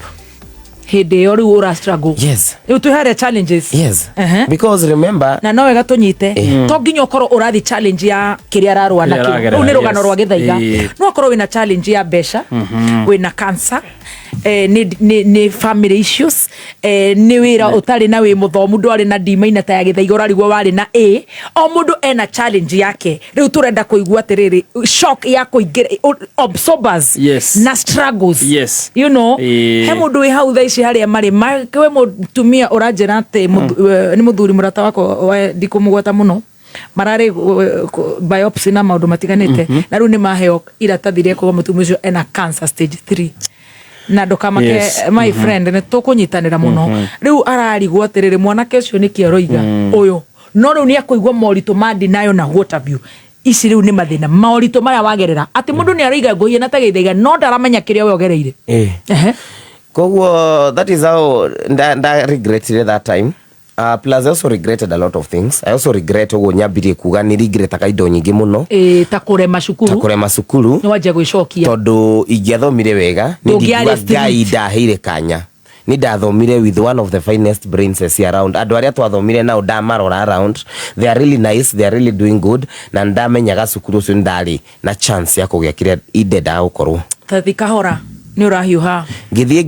S1: Hede yo riu ura struggle.
S3: Yes.
S1: You had challenges.
S3: Yes. Because remember
S1: na no wega tunyite to nginya ukorwo urathi challenge ya kiria ararwa nakio ru ni rugano rwa githaiga no ukorwo wina challenge ya besha wina cancer ni family issues ni wira utari na wi muthomu ndwari na D- ta ya githaiga urarigwo wari na A o mundu ena challenge yake riu turenda kuigua atiriri shock ya kuingira absorbers na struggles you know he mundu wi hau thaici haria mari we mutumia uranjira ati ni muthuri murata wako ndikumugweta muno marare biopsy na maundu matiganite na riu ni maheo iratathi ria kuga mutumia ucio ena cancer stage 3 na ndukamake my friend ne tukunyitanira muno riu ararigwo atiriri mwanake ucio ni kieroiga uyu no riu ni akuigwa moritu mandi nayo na what have you ici riu ni mathina moritu maya wagerera ati mundu ni aroiga ngoye na tagithaiga no ndaramenya kiria we ogereire
S3: koguo that is how I regretted that time. Plus I also regretted a lot of things. I also regret ugo nyabirie kuga ni regret akaido nyingi muno
S1: ta kurema cukuru
S3: ni waje gwicokia tondu ingiathomire wega ni ndigwa Ngai ndaheire kanya ni ndathomire with one of the finest brains around. Andu aria twathomire nao ndamarora around, they are really nice, they are really doing good, na ndamenyaga cukuru ucio ndari na chance ya kugia kiria indenda gukorwo
S1: tathi kahora ni urahiuha
S3: ngithie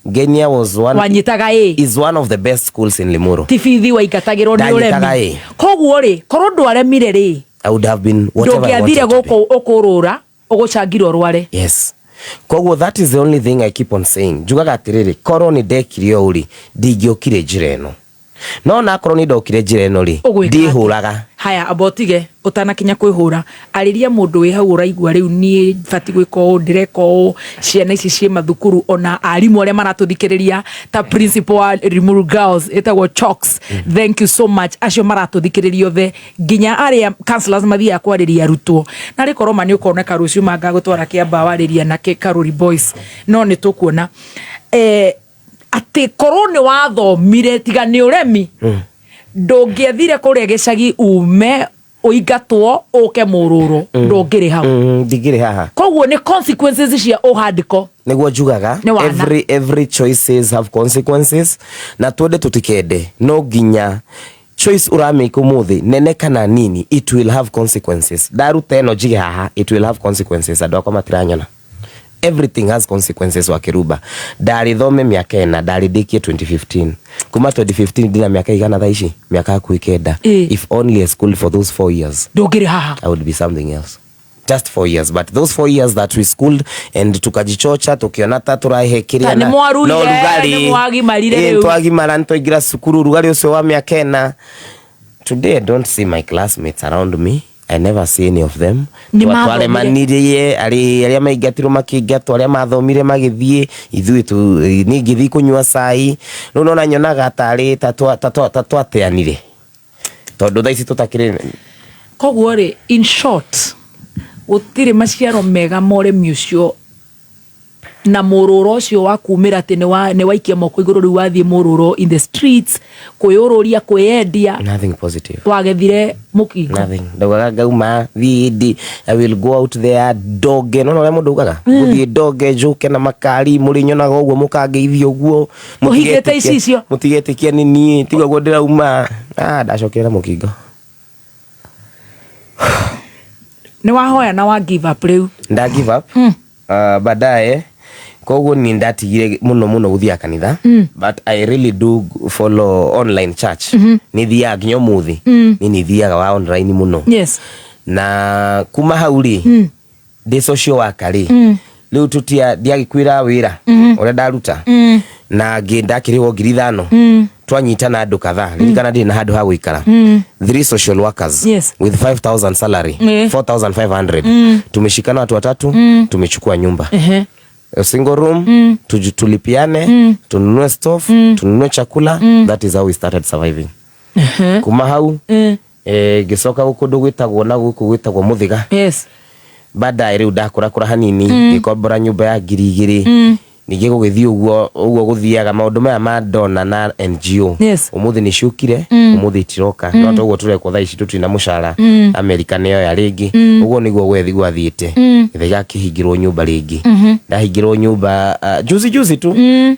S3: Genia was
S1: wanyitaga
S3: is one of the best schools in Limuru.
S1: Tifithi waikatagirwo ni uremi koguo ri korwo ndwaremire ri
S3: I would have been whatever I wanted to be.
S1: Ukurura ugucangirwo rware.
S3: Yes. Koguo that is the only thing I keep on saying. Jugaga atiriri korwo ni ndekirio uri ndingiokire njira eno no na korwo ni ndokire njira eno ri ndihuraga
S1: haya abotige utanakinya kwihura ariria mundu wi hau uraigua riu ni fati gwiko ndireko ciana ici cie mathukuru ona arimu aria maratuthikiriria ta principal wa Limuru Girls etagwo Chalks thank you so much acio maratuthikiriria othe nginya aria counselors mathia kwariria arutwo na rikorwo mani ukoneka ruciu manga gutwara kiamba wariria na Karuri Boys no ni tukuona ati korwo ni wathomire tiga ni uremi ndũngĩethire kũrĩa gĩcagi ume uingatwo uke Mururu ndũngĩrĩ hau
S3: ndigĩrĩ haha
S1: koguo nĩ consequences cia ũhandĩko
S3: nĩguo njugaga every choices have consequences na twende tutikende no nginya choice uramake umuthi nene kana nini it will have consequences daruta eno jige haha it will have consequences andũ akwa matiranyona everything has consequences wa Kiruba ndari thome miaka ena ndari dikie 2015 kuma 2015 ndina miaka igana thaici miaka kuikenda if only a school for those 4 years
S1: ndũngĩrĩ haha
S3: I would be something else just 4 years but those 4 years that we schooled and tukajichocha tukiona taturahekiria na
S1: no rugari
S3: nĩ twagimara ntoigira cukuru rugari ucio wa miaka ena today I don't see my classmates around me I never see any of them twale manirie aria maigatirwo makigatwo aria mathomire magithie ithui tu ningithi kunywa cai no nona nyonaga tari tatwateanire tondu thaici tutakire
S1: koguo ri in short gutire maciaro mega more mucio na Mururu ucio wa kumira ati ne waikia moko iguru ri wathie Mururu in the streets kuyururia kuyendia
S3: nothing positive
S1: twagethire mukingo
S3: nothing ndaugaga ngauma thidi I will go out there doge no ria mundu ugaga guthie doge njuke na makari muri nyonaga uguo mukangeithio uguo
S1: muhigete icicio
S3: mutigetikia nini tiga guo ndirauma ndacokera mukingo
S1: ni wahoya na wa give up riu
S3: nda give up baadaye koguo ni ndatigire muno guthia kanitha but I really do follow online church ni thia nginyo muthi ni thiaga wa online muno
S1: yes
S3: na kuma hauri de social worker riu tutia diagikwira wira ore ndaruta na ngindakiriwo 5,000 twanyitana andu kadhaa ririkana ndi na handu ha guikara 3 social workers with 5,000 salary 4,500 tumeshikana watu watatu tumechukua nyumba a single room tulipiane tununue stove tununue chakula that is how we started surviving kuma hau gicoka gukundu gwitagwo na guku gwitagwo Muthiga baada riu ndakura hanini ngikombora nyumba ya 2,000 nige gugithii uguo guthiaga maundu maya ma dona na NGO umuthi ni shukire umuthi tiroka no toguo turekwo thaici tutina mushara America neyo ya ringi uguo niguo gwethi gwathiite ithiga kihingirwo nyumba ringi ndahingirwo nyumba juzi tu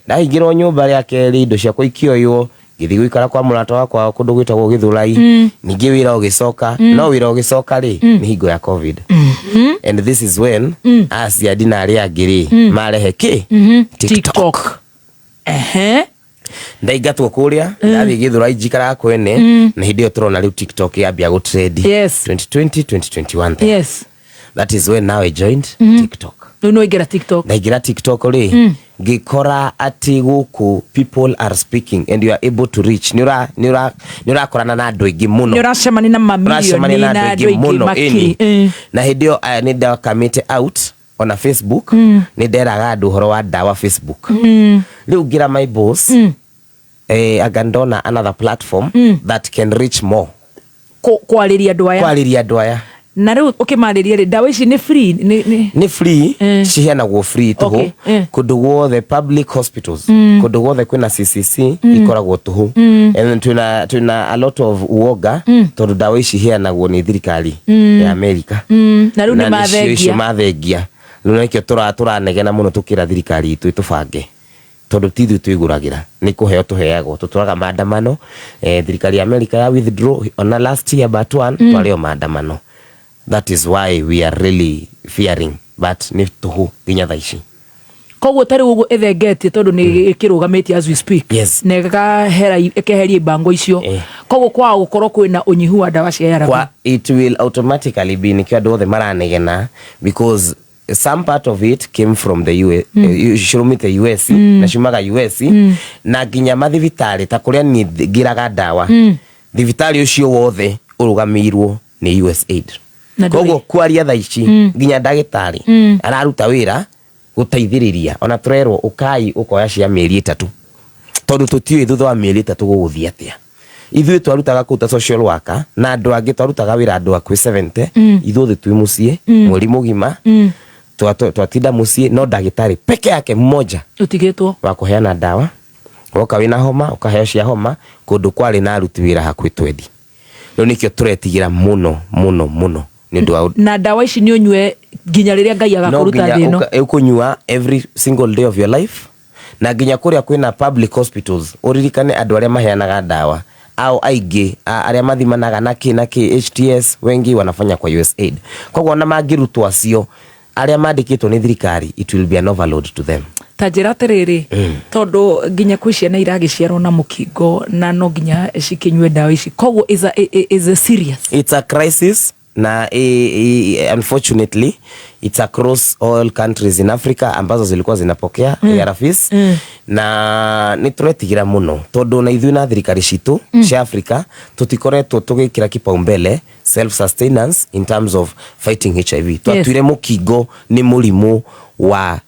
S3: ndahingirwo nyumba ya keri indo cia kuikioyo githi guikara kwa murata wakwa kundu gwitagwo Githulai ningi wira ugicoka no wira ugicoka ri ni hingo ya covid and this is when asia dinari agiri marehe ki TikTok ndaigatwo kuria ndathi Githulai jikara kwene na hindi yo turona riu TikTok yambia go trend 2020 2021 that is when now I joined TikTok
S1: no igira TikTok
S3: ndaigira TikTok ri ngikora ati guku people are speaking and you are able to reach nira korana na andu aingi muno
S1: niracemani na mamilioni na andu aingi makiri
S3: na hindio nida kamite out on a Facebook nideraga andu horo wa dawa Facebook riu ngira my boss agandona another platform that can reach more
S1: kwariria andu aya na riu ukimariria ri dawa ici ni free
S3: ni free ciheanagwo free tuhu kundu guothe public hospitals kundu guothe kwina CCC ikoragwo tuhu and tuna a lot of uoga tondu dawa ici heanagwo ni thirikari ya America
S1: na riu ni
S3: mathengia riu nikio turanegena muno tukira thirikari itu itubange tondu tithu tuiguragira ni kuheo tuheagwo tuturaga maandamano thirikari ya America ya withdraw on last year but one twareo maandamano. That is why we are really fearing but ni tuhu ginya thaici
S1: koguo tari uguo ethengetie tondu ni kirugamiti as we speak nega ekeheria bango icio koguo kwa gukorwo kwina unyihu wa dawa cia ARV
S3: it will automatically be nikio andu othe maranegena because some part of it came from the US the US na shumaga US na ginya mathivitari ta kuria ni ngiraga dawa thivitari ucio wothe urugamirwo ni USAID koguo kwaria thaici ginya ndagitari araruta wira guteithiriria ona turerwo ukai ukoya cia mieri 3 tondu tutiwe thutha wa mieri 3 guguthia atia ithui twarutaga kuta social worker na andu angi twarutaga wira andu akwi 70 ithuthi twi mucie mweri mugima twatinda mucie no ndagitari peke yake mmoja
S1: utigitwo
S3: wa kuheana dawa woka wina homa ukaheo cia homa kundu kwari na aruti wira hakuhi 20 no nikio turetigira muno
S1: na dawa ici ni unywe nginya riria Ngai agakuruta thino
S3: ukunywa every single day of your life na nginya kuria kwina public hospitals uririkane andu aria maheanaga dawa au aige aria mathimanaga na HTS wengi wanafanya kwa USAID koguo na mangirutwa acio aria mandikitwo ni thirikari it will be an overload to them
S1: tajira terere tondu nginya kwi ciana iragiciarwo na mukingo na no nginya cikinywe dawa ici koguo is a serious,
S3: it's a crisis na unfortunately it's across all countries in Africa ambazo zilikuwa zinapokea ARVs na ni turetigira muno tondu na ithui na thirikari citu cia Africa tutikoretwo tugikira kipaumbele self sustenance in terms of fighting HIV. Twatuire mukingo ni murimu wa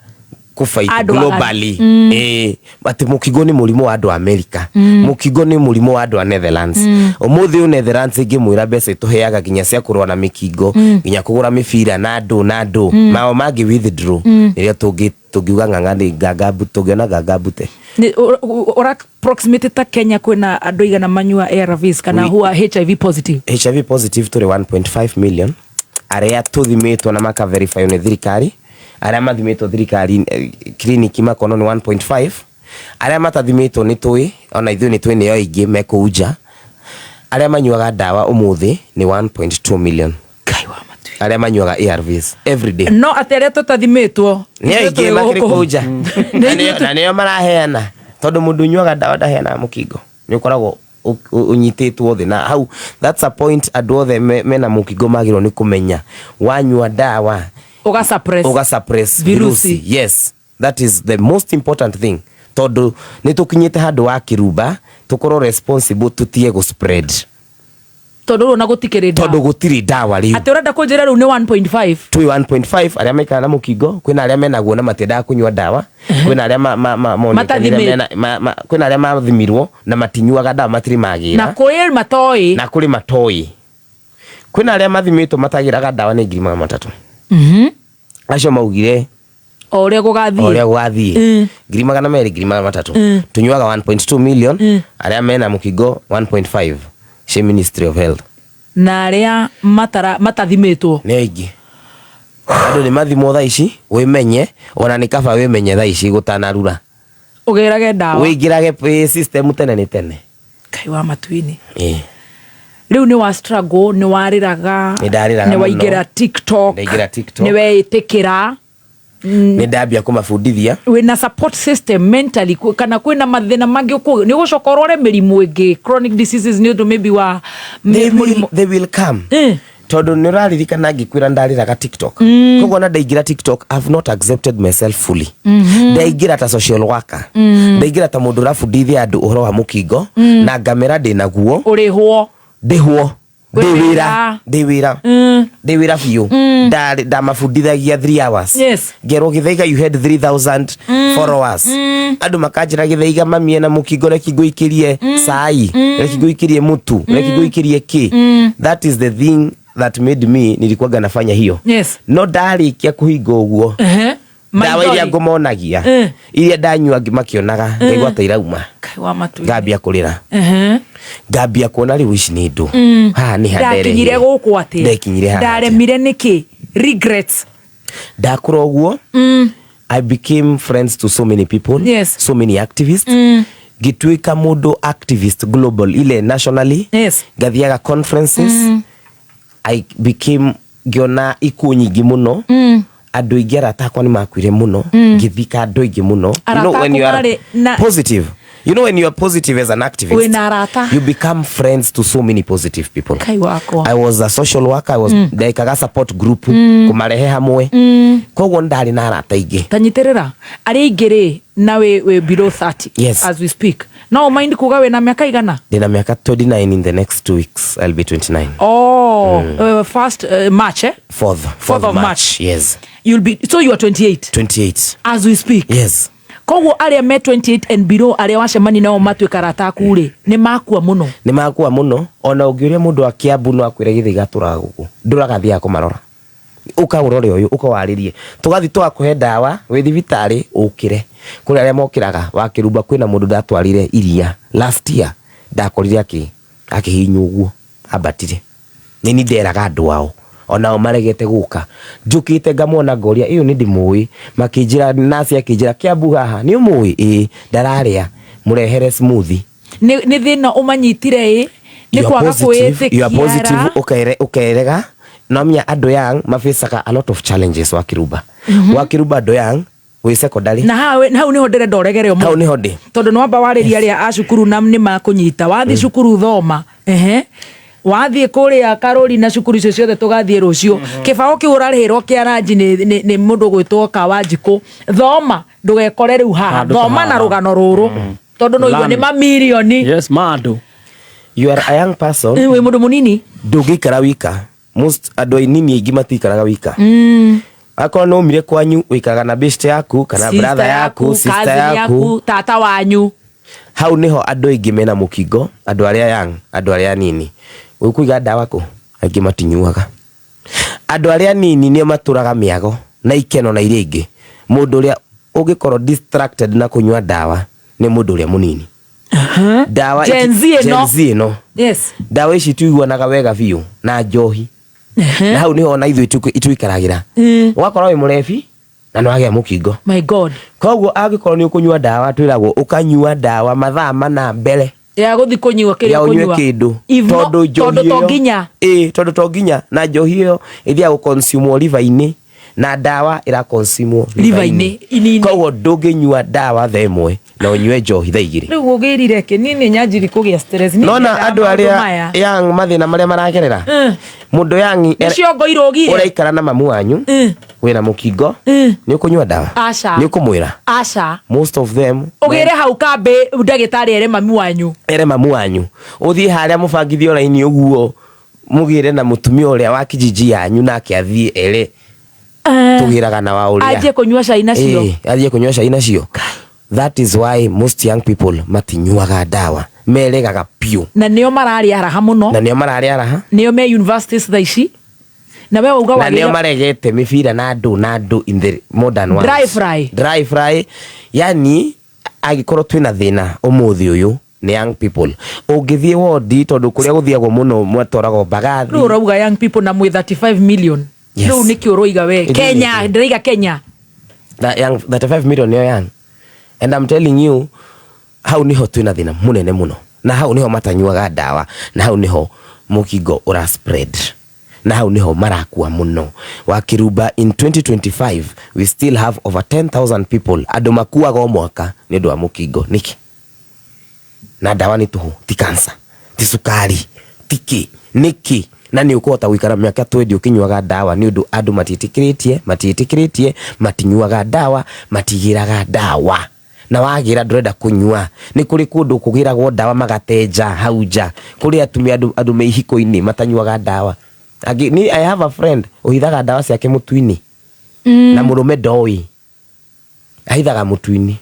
S3: kufight globally ati mukingo ni murimu wa andu America mukingo ni murimu wa andu Netherlands umuthi u Netherlands ngimwira mbeca ituheaga ginya cia kurwa na mikingo ginya kugura mibira na andu mao mangi withdraw iria tungiuga ng'ang'ani gagabu tugiona gagabute
S1: ora approximate ta Kenya kwina andu igana manyua ARVs kana huwa HIV positive
S3: turi 1.5 million aria tuthimitwo na maka verify ni thirikari aria mathimitwo thirikari kliniki makono ni 1.5 aria matathimitwo ni tui ona ithui ni tui ni yo ingi mekuja aria manyuaga dawa umuthi ni 1.2 million aria manyuaga ARVs every day
S1: no atere tutathimitwo
S3: ni ingi makikuja na niyo maraheana tondu mundu nyuaga dawa ndaheana mukingo ni ukoragwo unyititwo thi na hau that's a point andu othe mena mukingo magirwo ni kumenya wanyua dawa uga suppress virusi. Yes, that is the most important thing tondu nitukinyite handu wa kiruba tukorwo responsible tutie go spread
S1: tondu na gutikiri dawa
S3: tondu gutiri dawa riu
S1: ati urenda kunjira riu ni 1.5
S3: tu 1.5 aria meka na mukingo kwina aria menaguo na matenda kunywa dawa kwina aria kwina aria mathimirwo na matinyuaga dawa matiri magira na kuri matoi kwina aria mathimitwo matagiraga dawa ni 3,300 acio maugire
S1: oria gugathie
S3: 2,300 tunyuaga 1.2 million aria mena mukingo 1.5 she Ministry of Health
S1: na aria matathimitwo
S3: ni aingi andu ni mathimo tha ici wimenye ona ni kaba wimenye tha ici gutanarura
S1: ugirage dawa
S3: wigirage system tene ni tene
S1: kai wa matuini riu ni wa struggle ni wariraga ni waigira TikTok ni weitikira
S3: ni ndambia kumafundithia
S1: wina support system mentally kana kwina mathina mangi ni gucokorore mirimu ingi chronic diseases ni maybe wa
S3: they will come tondu ni raririkana ngikwira ndariraga TikTok koguo na ndaigira TikTok I've not accepted myself fully ndaigira ta social worker ndaigira ta mundu rafundithia andu uhoro wa mukingo na ngamera ndinaguo
S1: urihwo
S3: ndihwo ndiwira biu ndamafundithagia 3 hours ngerwo Githaiga you had 3,000 followers andu makanjira Githaiga mamie na mukingo rekingo ikirie sai rekingo ikirie mutu rekingo ikirie ki that is the thing that made me nilikuwa nafanya hiyo no ndarikia kuhinga uguo dawa iria ngumonagia iria ndanyua makionaga ngaigua ta irauma ngambia kurira ngambia kuona riu ici ni ndu ni handere
S1: ndakinyire guku ati ndaremire niki regrets
S3: ndakura uguo I became friends to so many people so many activists gituika mundu activist global ile nationally gathiaga conferences I became giona ikuo nyingi muno andu ingi aratakwa ni makwire muno ngithika andu ingi muno when you are positive when you are positive as an activist you become friends to so many positive people I was a social worker I was like a support group kumarehe hamwe koguo ndari na arata ingi
S1: tanyitirira ari ingiri na we below 30 as we speak no mind kuga we na miaka igana
S3: ndina miaka 29 in the next 2 weeks I'll be
S1: 29 first March
S3: 4th of March yes
S1: you'll be so you are
S3: 28
S1: as we speak
S3: yes
S1: koguo aria me 28 and below aria wacemani nao matwika rataku ri ni makua muno ona ungiuria mundu akiambu no akwire Githaiga turaga guku nduragathia kumarora ukaurore uyu ukawaririe tugathi twakuhe dawa wi thibitari ukire
S3: kuri aria mokiraga wa Kiruba kwina mundu ndatwarire iria last year ndakorire akihinywo guo abatire nini nderaga andu ao onao maregete guka njukite ngamona ngoria iyo ni ndimui makinjira nasi akinjira Kiambu haha ni umui ndararia murehere smoothie
S1: ni thina umanyitire ni kwaga kwitikia
S3: you are positive ukaerega no mnya andu yang mafacaga a lot of challenges wa Kiruba wa Kiruba andu yang we secondary
S1: na hau niho ndire ndoregere
S3: hau niho ndi
S1: tondu no amba wariria ria a cukuru na ni makunyita wathi cukuru thoma wathie kuria Karoli na cukuru icio ciothe tugathie rucio kibao ki urarihirwo kia ranji ni mundu gwitwo Kawanjiku thoma ndugekore riu haha thoma na rugano ruru tondu no igwe ni mamilioni
S2: yes madu
S3: you are a young person
S1: we mundu munini
S3: ndugikara wika most andu nini aingi matikaraga wika akoro no mire kwanyu wikaga na best yaku kana brother yaku sister yaku
S1: tata wanyu
S3: hau niho andu aingi mena mukingo andu aria young andu aria nini ukuiga dawa ku aingi matinyuaga andu aria nini nio maturaga miago na ikeno na iria ingi mundu uria ungikorwo distracted na kunywa dawa ni mundu uria munini dawa
S1: Gen Z
S3: no
S1: yes
S3: dawa ici tuiguanaga wega biu na njohi na hau niho na ithu ituikaragira ugakorwo wi murebi na no agia mukingo
S1: my god
S3: koguo angikorwo ni ukunywa dawa twiragwo ukanyua dawa mathaa mana mbere
S1: ya guthi kunywa kiri kunywa
S3: kindu tondu to nginya na njohi iyo ithia gu consume liver-ini na dawa ira consume
S1: liver-ini
S3: koguo ndunginyua dawa themwe na unywe njohi thaa igiri
S1: riu ugirire kinini nyanjiri kugia stress ni
S3: nona andu aria yang mathina maria maragerera mundu yang
S1: ciongo irogie
S3: uraikara na mamu wanyu wina mukingo ni ukunywa dawa
S1: aca
S3: ni ukumwira
S1: aca
S3: most of them
S1: ugire hau kambe ndagitari ere mamu wanyu uthie haria mubangithio raini uguo mugire na mutumia uria wa kijiji yanyu nake athie ere tugiraga na wa uria aje kunywa cai nacio
S3: aje kunywa cai nacio. That is why most young people matinyuaga dawa meregaga piu
S1: na nio mararia raha muno nio me universities thaici na wewe uga
S3: na nio maregete mibira na andu in the modern world dry fry yani agikorwo twina thina umuthi uyu ni young people ungithie wodi tondu kuria guthiagwo muno mwatorago bagathi
S1: ru urauga young people na mwe 35 million ru niki uroiga we Kenya ndiriga Kenya
S3: that young 35 million yo young. And I'm telling you, hau niho twina thina munene muno na hau niho matanyuaga dawa na hau niho mukingo ura spread na hau niho marakua muno wa Kiruba. In 2025 we still have over 10,000 people andu makuaga o mwaka ni ndu wa mukingo niki na dawa ni tuhu ti cancer ti sukari tiki niki na ni ukuhota gwikara miaka 20 ukinyuaga dawa ni undu andu matitikiritie matinyuaga dawa matigiraga dawa na wagira ndurenda kunyua ni kuri kundu kugiragwo dawa magatenja hauja kuri atumia andu meihiko-ini matanyuaga dawa ni I have a friend uhithaga dawa ciake mutu-ini na murume ndoi ahithaga mutu-ini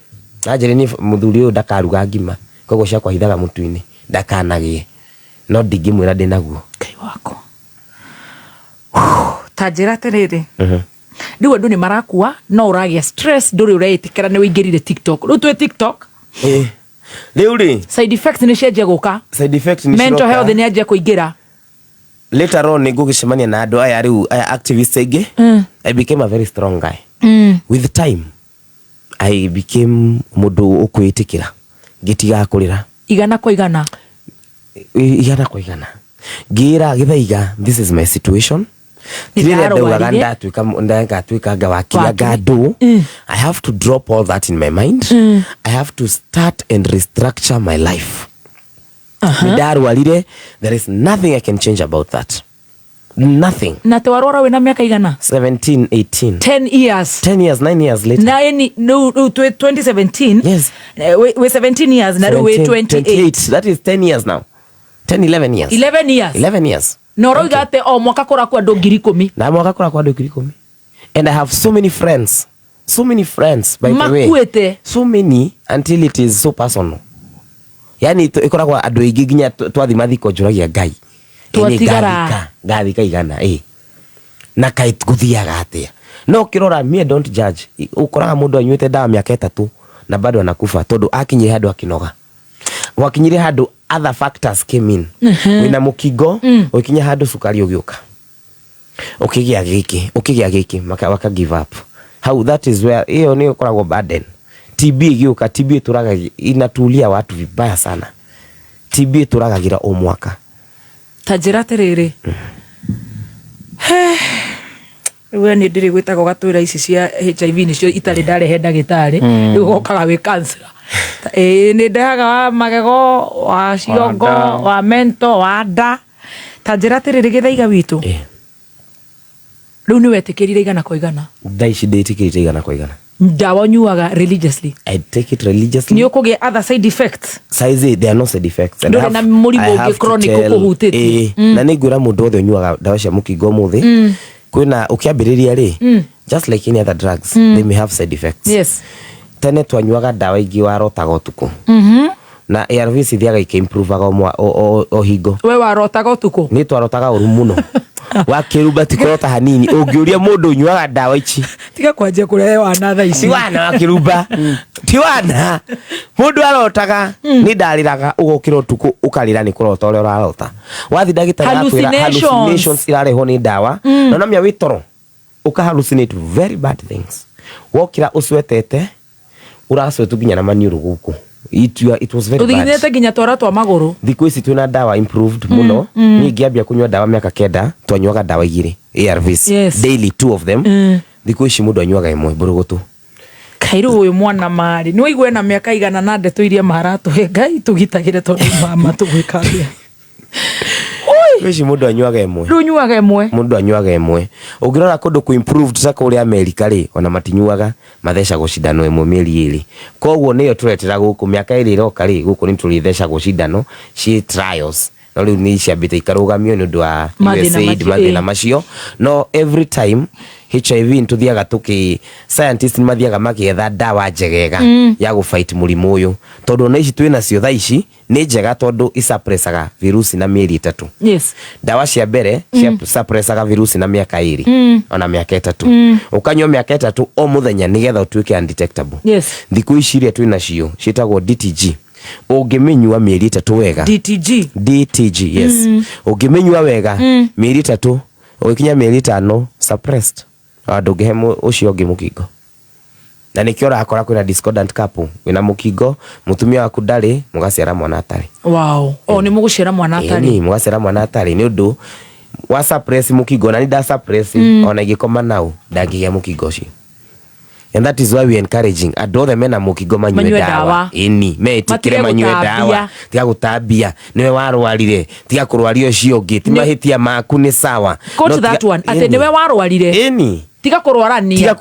S3: najiri ni muthuri uyu ndakaruga ngima koguo ciakwa ahithaga mutu-ini ndakanagie no ndingimwira ndinaguo
S1: kai wako tajira terere riu andu ni marakua no uragia stress nduri ureitikira ni wingirire TikTok riu twi TikTok
S3: riu ri
S1: side effects ni cenjia guka
S3: ni
S1: mental health ni anjia kuingira
S3: later on nigugicemania na andu aya riu aya activists aingi I became a very strong guy with time I became mundu ukwitikira ngitiga kurira
S1: igana kwa igana
S3: gira githaiga this is my situation I have to drop all that in my mind I have to start and restructure my life there is nothing I can change about that nothing
S1: na te warora wina miaka igana
S3: 17 18 10 years 9 years later
S1: na no 2017
S3: yes
S1: we 17 years na we 28
S3: that is 10 years now 11 years
S1: no roiga ate o mwaka kora kwa andu 10,000
S3: na mwaka kora kwa andu 10,000 and I have so many friends by the way so many until it is so personal yani ikora kwa andu ingi ginya twathima thiko njuragia ngai gathika igana na kai guthiaga atia no kirora me don't judge ukoraga mundu anyuite dawa miaka 3 na bado anakufa tondu akinyire handu akinoga wakinyire handu other factors came in wina mukingo ukinya handu sukari ugiuka ukigia giki waka give up how that is where hiyo ni ukoragwo burden. TB igiuka, TB turaga inatulia watu vibaya sana. TB turagagira o mwaka
S1: tajira terere we ni ndiri gwitago gatwira ici cia HIV nicio itari ndarehe ndagitari ugokaga wi cancer ni ndaga wa magego wa ciongo wa mento wa nda tajira terere githaiga witu riu ni wetikirire igana kwa igana
S3: daici nditikirite igana kwa igana
S1: ndawa nyuaga religiously.
S3: I take it religiously.
S1: Ni ukuge other side effects.
S3: Size there are no side effects.
S1: And na murimu uge chronic ukuhutete.
S3: Na ningura mundu othe nyuaga dawa cia mukingo muthi. Kwina ukiambiriria ri just like any other drugs they may have side effects.
S1: Yes.
S3: Tene twanyuaga dawa ingi warotaga utuku. Na ARVs ithiaga ikimprove o hingo.
S1: We warotaga utuku?
S3: Ni twarotaga uru muno. Wakiruba tikorota hanini ungiuria mundu nyuaga dawa ici
S1: tiga kwanje kurehe wana tha ici
S3: wana wakiruba ti wana mundu arotaga ni ndariraga ugokira tuku ukarira ni kurota uri urarota wathi ndagitari akwira hallucinations irareho ni dawa na namya witoro ukahallucinate very bad things wokira uswetete uraswetu ginya na maniuru guku it was very bad.
S1: Uthiginete ginya twara twa maguru.
S3: Thiku ici twina dawa improved muno. Ni ngiambia kunywa dawa miaka 9 twanywaga dawa igiri ARVs daily 2 of them. Thiku ici mundu anywaga imwe burugutu.
S1: Kairu uyu mwana mari ni waigwe na miaka igana na ndeto iria maratu he Ngai tugitagire tondu mama tugwikambia.
S3: Wishi mundu anywaga imwe.
S1: Runywaga imwe.
S3: Mundu anywaga imwe. Ungirora kundu ku improved saka uri America ri ona matinywaga mathesha gucindano imwe mieri iri. Koguo niyo turetera guku miaka iri iroka ri guku ni tulithesha gucindano ci trials. No riu ni ciambite ikarugamio ni undu wa USAID mathina macio. No every time HIV ntuthiaga tuki scientists mathiaga makietha dawa njegega ya gufight murimu uyu tondu na ici twina cio tha ici ni njega tondu isuppressaga virusi na mieri 3.
S1: Yes.
S3: Dawa cia mbere cia suppressaga virusi na miaka 2 ona miaka 3 ukanywa miaka 3 o muthenya nigetha utuike undetectable.
S1: Yes.
S3: Thiku ici ria twina cio citagwo DTG ungimenywa mieri 3 wega. DTG yes. Ungimenywa wega mieri 3 ukinya mieri 5 suppressed ndungihe ucio ungi mukingo na nikio rakora kwina discordant couple wina mukingo mutumia waku ndari mugaciara mwana atari.
S1: Wow. Ni muguciara mwana atari.
S3: Ni mugaciara mwana atari ni undu wa suppress mukingo na ni da suppress ona igikoma nau ndangigia mukingo ucio. And that is why we encouraging adothe mena mukingo manywe dawa ini metikire manywe dawa tiga gutambia niwe warwarire tiga kurwario cio ngi ti mahitia maku ni sawa
S1: not that one ate niwe warwarire
S3: ini tiga
S1: kurwarania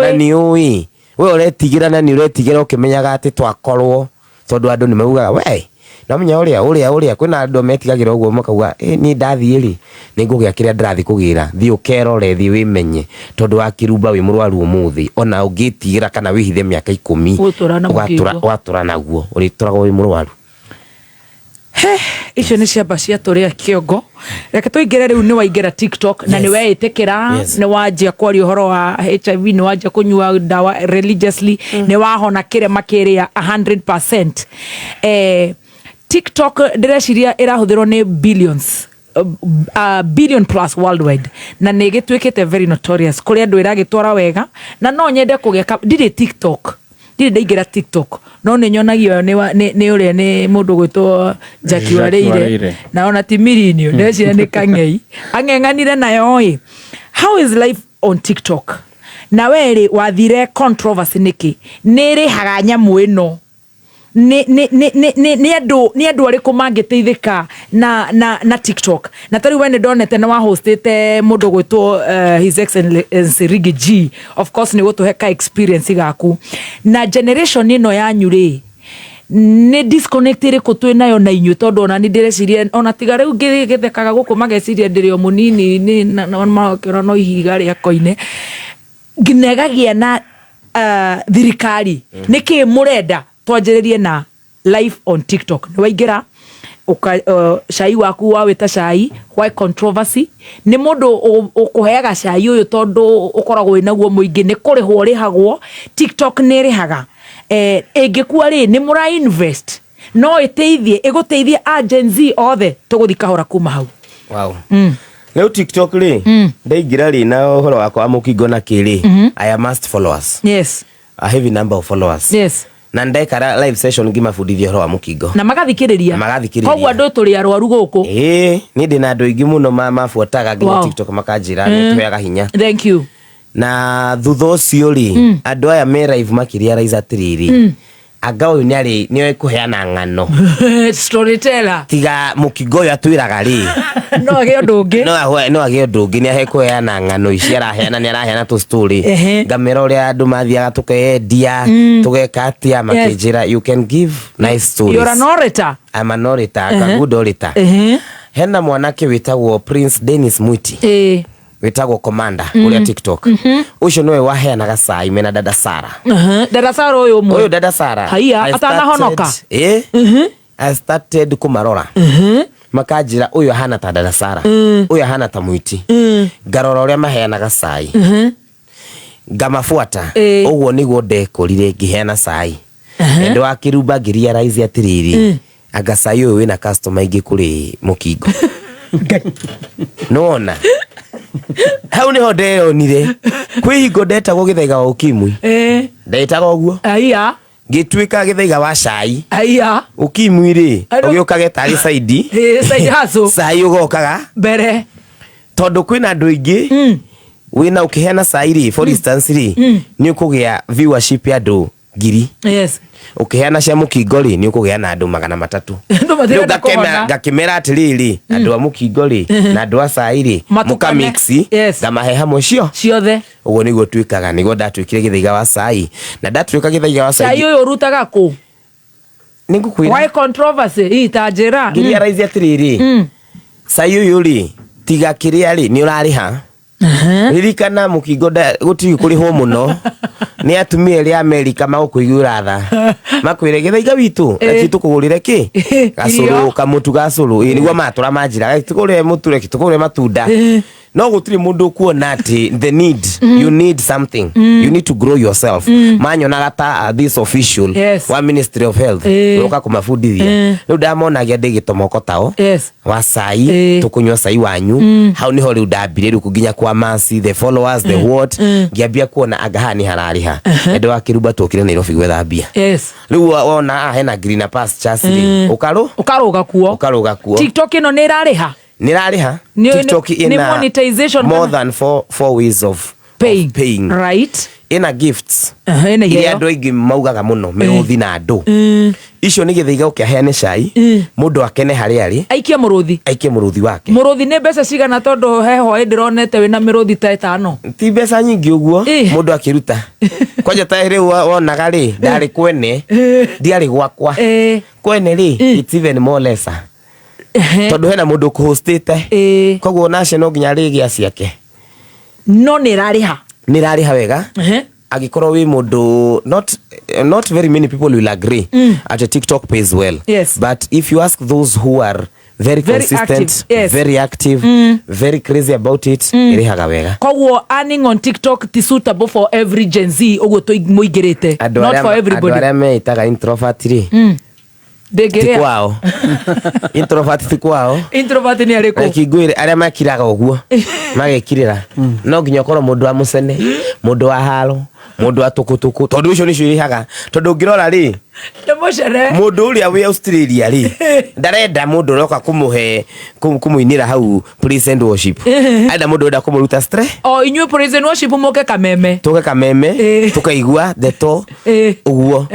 S3: na ni ui we uretigira na ni uretigira ukimenyaga ati twakorwo tondu andu ni maugaga we na menya uria kwina andu metigagira uguo makauga ni ndathie ri ningugia kiria ndirathi kugira thi ukerore thi wimenye tondu wa kirumba wi murwaru umuthi ona ungitigira kana wihithe miaka 10 watura naguo urituragwo wi murwaru.
S1: Icio ni ciamba cia turia kiongo reke tuingire riu ni waingera TikTok na ni weitikira ni wanjia kwaria uhoro wa HIV ni wanjia kunyua dawa religiously ni wahona kirema kiria 100%. TikTok direciria irahuthirwo ni billions billion plus worldwide na nigitwikite very notorious kuri andu iragitwara wega na no nyende kugeka ndire TikTok ndire ndaingira TikTok no ni nyonagio ni uria ni mundu gwitwo Jackie Wareire na ona timirinio ndeciria ni kang'ei ang'eng'anire nayo how is life on TikTok na weri wathire controversy niki niri haga nyamu ino ni andu ariku mangiteithika na TikTok na tari wene donete na wa hostete mundu gwitwo His Excellency Riggy G of course ni gutuheka experience gaku na generation ino yanyu ri ni disconnected ko twinayo na inyu tondu ona ni ndireciria ona tiga riu ngithekaga guku mageciria ndirio munini ni na makira no ihiga ria koine ginegagia na thirikari niki murenda twanjiririe na live on TikTok ni waingira cai waku wawita cai why controversy ni mundu ukuheaga cai uyu tondu ukoragwo inaguo muingi ni kurihwo rihagwo TikTok ni rihaga Ingekuwa ri ni mura invest no iteithie iguteithie agency othe tuguthika hora kuma hau.
S3: Wow. Leo TikTok ri ndaigira ri na horo wakwa mukingo na kiri. I am must followers.
S1: Yes.
S3: A heavy number of followers.
S1: Yes.
S3: Na ndaikara live session ngimabundithia horo wa mukingo.
S1: Na magathikiriria. Koguo andu turi arwaru guku.
S3: Ni ndina andu aingi muno mabuataga nginya TikTok makanjira ni tuyaga hinya.
S1: Thank you.
S3: Na thutha ucio ri andu aya me live makiria raiza atiriri. Anga uyu ni kuheana ng'ano.
S1: Storyteller.
S3: Tiga mukingo uyu atwiraga ri.
S1: No age undu ungi.
S3: No age undu ungi ni kuheana ng'ano ici araheana ni araheana tu story. Ngamera uria andu mathiaga tukendia tugeka atia makinjira you can give nice stories.
S1: You're an orator.
S3: I'm an orator, a good orator. Hena mwanake witagwo Prince Dennis Mwiti. Witagwo Commander uria TikTok. Ucio nowe waheanaga cai mena dada Sara.
S1: Dada Sara uyu mwe.
S3: Uyu dada Sara.
S1: Haiya atana honoka.
S3: I started kumarora. Makanjira uyu hana ta dada Sara. Uyu hana ta Mwiti. Ngarora uria maheanaga cai. Ngamafuata. Uguo niguo ndekorire ngiheana cai. Endo akirumba ngiria raizi atiriri. Anga cai uyu wina customer ingi kuri mukingo. Nona. Hau niho ndeyonire kwihingo ndetagwo Githaiga wa Ukimwi. Ndetagwo guo.
S1: Aiya.
S3: Ngituika Githaiga wa cai.
S1: Aiya.
S3: Ukimwi ri ugiukage tari side.
S1: Side hustle.
S3: Cai ugokaga mbere. Tondu kwina andu ingi wina ukiheana cai ri for instance ri ni ukugia viewership ya andu ngiri.
S1: Yes.
S3: Ukiheana cia mukingo ri ni ukugia na andu 300. Ngakimera atiriri andu a mukingo ri na andu a cai ri muka mix ngamahe hamwe ciothe. Uguo niguo twikaga niguo ndatwikire Githaiga wa cai na ndatwika Githaiga wa cai.
S1: Cai uyu rutaga ku
S3: ningukwira
S1: why controversy itajira
S3: ngiria raizi atiriri cai uyu ri tiga kiria ri ni urariha. Ririkana mukingo gutiri kuriho muno ni atumia ri America magukuigura tha makwire Githaiga witu reki tukugurire ki gacuru kamutu gacuru niguo matura manjira reki tukugure mutu reki tukugure matunda. No gutiri mundu kuona ati the need you need something you need to grow yourself. Manyona gata this official wa Ministry of Health uka kumafundithia riu ndamonagia ndigitomoko tao wa cai tukunywa cai wanyu hau niho riu ndambire riu kunginya kwa masi the followers the what ngiambia kuona agahani harariha endo akirumba tukire Nairobi gwethambia. Riu wona hena green pastures ukaruga kuo
S1: TikTok ino ni irariha.
S3: Nirariha TikTok ina monetization more than 4 ways of paying.
S1: Right.
S3: Ina gifts. Ina andu aingi maugaga muno miruthi na andu. Icio ni Githaiga ukiaheane cai mundu akene hari ari aikie muruthi wake. Muruthi
S1: ni mbeca cigana tondu heho ndironete wina miruthi ta 5.
S3: Ti mbeca nyingi uguo mundu akiruta. Kwaja ta riu wonaga ri ndari kwene ndiari gwakwa. Kwene ri it's even more lesser. Tondu hena mundu kuhostite koguo nacio no nginya rigia ciake
S1: no nirariha wega.
S3: Agikorwo wi mundu not very many people will agree at a TikTok pays well. But if you ask those who are very consistent, very active, very crazy about it, irihaga wega.
S1: Koguo earning on TikTok ti suitable for every Gen Z uguo to muigirite, not for everybody.
S3: Adore me itaga introvert ri
S1: Kwao.
S3: Introvert ni ariko kiguire aria makiraga uguo magekirira no nginya korwo mundu wa mucene mundu wa haro mundu wa tukutuku tondu ucio nicio irihaga tondu ngirora ri mundu uria wi Australia ri ndarenda mundu roka kumuinira hau praise and worship aida mundu enda kumuruta stress
S1: inyue praise and worship muke kameme
S3: tukaigua deto uguo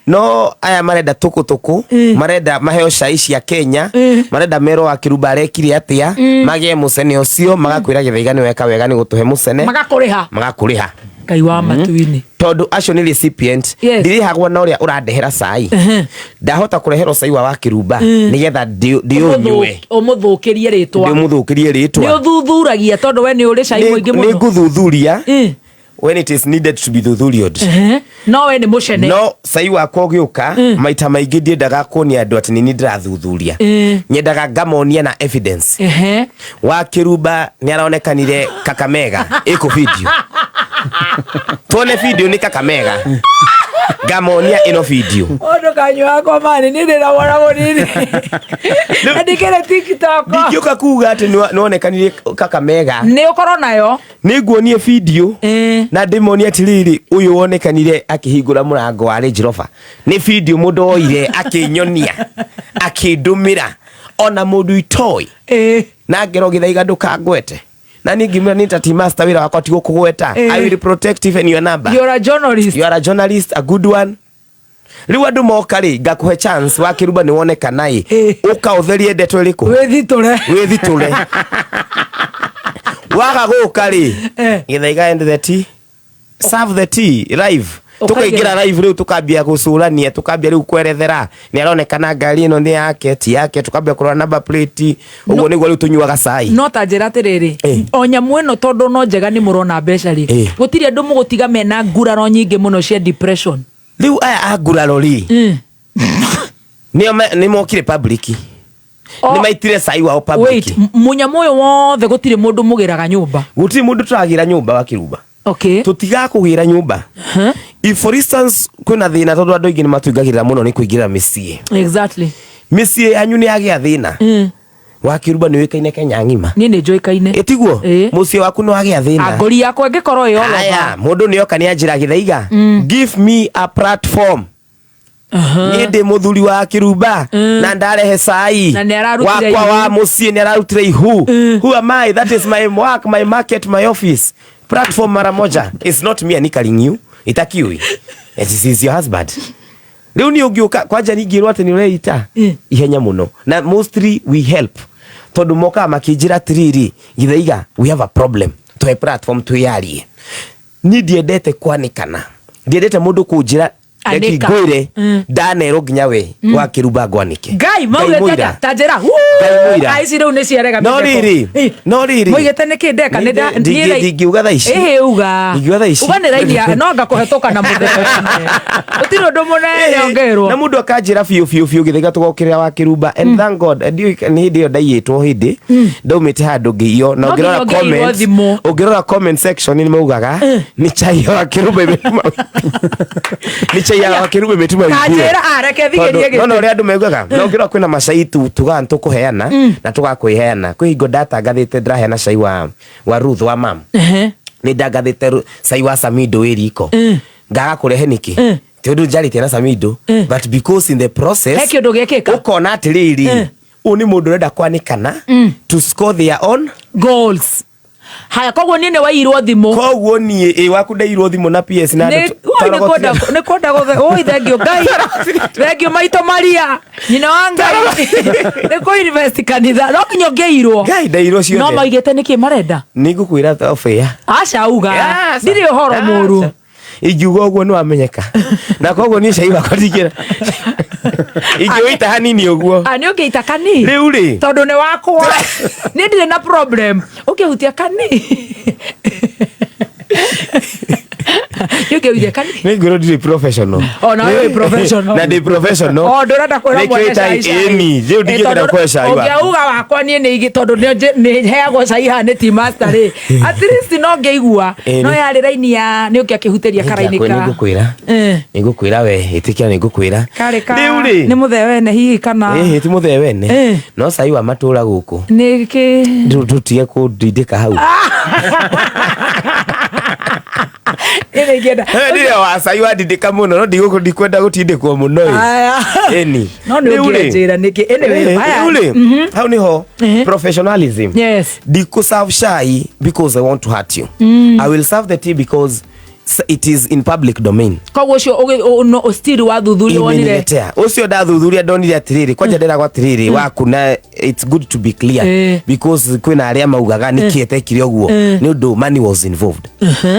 S3: no aya marenda tukutuku marenda maheo cai cia Kenya marenda mero akirumba arekire atia magie mucene ucio magakwira Githaiga ni weka wega ni gutuhe mucene magakuriha
S1: Ngai wa matuini
S3: tondu acio ni recipient ndirihagwo na uria urandehera cai ndahota kurehera cai wa kirumba nigetha ndiunywe
S1: umuthukirie ritwa
S3: ni
S1: uthuthuragia tondu we ni uri cai muingi muno
S3: ni nguthuthuria when it is needed to be thuthurio.
S1: No we ni mucene
S3: no cai wakwa ugiuka maita maingi ndiendaga kuonia andu ati ni ndirathuthuria nyendaga ngamonia na evidence. Wa kirumba ni aronekanire Kakamega iko video tuone video ni Kakamega ngamonia ino video
S1: ondo kanyo yako mani nini na wona woni ndikere TikTok
S3: ndikioka kuga ati nonekanirie Kakamega
S1: ni ukoro nayo
S3: niguonie video na ndimonia atiriri uyu wonekanire akihingura murango wa Range Rover ni video mundu oire akinyonia akindumira ona mundu itoi na ngero githaiga ndukangwete na ningimira ni tati master wira wakwa ti gukugweta I will protect even your number.
S1: You are a journalist, a good one. Riu andu moka ri ngakuhe chance wakiruba ni woneka nai uka utherie ndeto iriku withitule waga guka ri githaiga end the tea serve the tea live tukaingira live riu tukambia gucurania tukambia riu kwerethera ni aronekana ngari ino ni yake ti yake tukambia kurora number plate uguo niguo riu tunyuaga cai no ta njira atiriri onyamu ino tondu no njega ni murona mbeca ri gutiri andu mugutiga mena nguraro nyingi muno cia depression
S3: riu aya aguraro ri ni mokire public ni maitire cai wao public
S1: wait munyamu uyu wothe gutiri mundu mugiraga nyumba
S3: gutiri mundu turagira nyumba wakiruba
S1: okay
S3: tutiga kugira nyumba if for instance kwina thina tondu andu ingi ni matwingagirira muno ni kuingira micie
S1: exactly
S3: micie anyu ni agia thina wakiruba ni wikaine Kenya ngima
S1: ni njoikaine
S3: etiguo mucie waku no agia thina
S1: agori yakwa ngikoro yo
S3: aya mundu ni oka ni anjira githaiga give me a platform ni ndi muthuri wa Kiruba na ndarehe cai wakwa wa mucie ni ararutire ihu who am I? That is my work, my market, my office platform mara moja. It's not me calling you itakiwi it is your husband. Leo ni ugiuka kwaja nigirwa ati ni ureita ihenya muno na mostly we help tondu moka makijira tiriri githaiga we have a problem to a platform to yari ni diendete kwanikana diendete mundu kunjira eki goire danero ginya we wa Kiruba gwanike
S1: gai mauge tajera aici riu ni ciarega
S3: no riri
S1: moigete ni kindeka ni
S3: ngiuga tha ici
S1: uga ni raini no ngakuhetoka na muthenya utiri undu munene ongerwo
S3: na mundu akanjira fiu githaiga tugokirira wa Kiruba and thank God ni hindi yo ndaiyitwo hindi ndaumite handu ngiyo na ngirora comment section ni maugaga ni chai wa Kiruba imetuma ni chai wa Kiruba imetuma
S1: kanjira areke thigerie
S3: gito no ri andu megugaga no ngirora kwina macaitu tugantu kuheana na tugakwiheana kwi hingo data ngathite ndiraheana cai wa Ruth wa mam ni ndagathite cai wa Samido iriko ngaga kurehe niki tondu njarite na Samido but because in the process
S1: heki undu gekeka
S3: ukona atiriri uni mundu renda kwanikana to score their own
S1: goals haya koguo ni wairwo thimu
S3: koguo ni waku ndairwo thimu na PS na
S1: ni koda oi thengio ngai thengio maito maria nyina wa ngai ni ko invest kanitha no kinyo ngeirwo
S3: ngai ndairwo ciothe
S1: no maigete niki marenda
S3: ni ngukwira ofea
S1: aca uga ndiri uhoro muru
S3: igiuga uguo ni wamenyeka na koguo ni cai bakotikira igiuita hanini uguo
S1: ani ungeita kani
S3: riu ri
S1: tondu ni wakwa ni ndire na problem ukihutia kani ukihutia kani
S3: ni ngoro ndire professional
S1: na wewe professional
S3: na ndi professional
S1: ndurenda kwira mwana cai
S3: eni riu ndigenda kwa cai
S1: wa ukiuga wakwa ni igi tondu ni heagwo cai ha ni ti master ri at least no ngeigua no yari raini ya ni ukiakihuteria karainika ni ngukwira we itikia ni ngukwira riu ri ni muthewene hihi kana
S3: ti muthewene no cai wa matura guku
S1: ni ki
S3: tutige kundindika hau
S1: ene ngenda
S3: ndire wa cai wa ndindika muno no ndikwenda gutindikwo muno eni
S1: no ni ungira niki anyway
S3: how ni ho professionalism
S1: yes
S3: diko serve chai because I want to hurt you I will serve the tea because it is in public domain
S1: koguo cio no still wa thuthuri wonire
S3: ucio ndathuthuria ndonire atiriri kwanja ndera gwa atiriri waku na it's good to be clear because kwina aria maugaga nikietekire uguo ni undu money was involved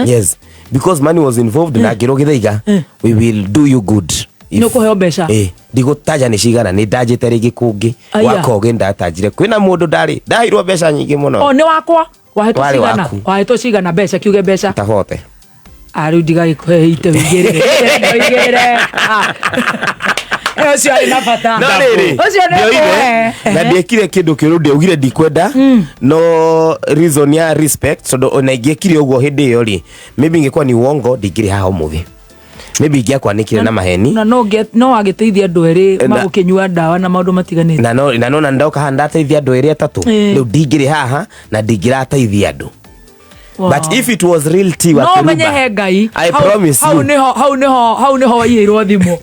S3: yes because money was involved na ngiro githaiga we will do you good
S1: no kuheo mbeca
S3: ndigutaja ni cigana ni ndajite rigi kungi wakoge ndatajire kwina mundu ndahirwo mbeca nyingi muno
S1: ni wakwa wahetwo cigana mbeca kiuge mbeca
S3: tabote
S1: ariu ndigai kuheite wigire ucio ari na bata ucio ni
S3: na ndiekire kindu kiuru ndiaugire ndikwenda no reason ya respect so ona ingiekire uguo hindi iyo ri maybe ingekuwa ni uongo ndingire haha umuthi maybe ingĩakwanĩkire na maheni
S1: na no agĩteithia andũ erĩ magũkĩnyua ndawa na maũndũ matiganĩte
S3: na no ndoka handa teithia andũ erĩ atatũ rĩu ndingĩrĩ haha na ndingĩrateithia andũ. Wow. But if it was real tea wa Kiruba, I promise you.
S1: Hau niho waiyirwo thimo.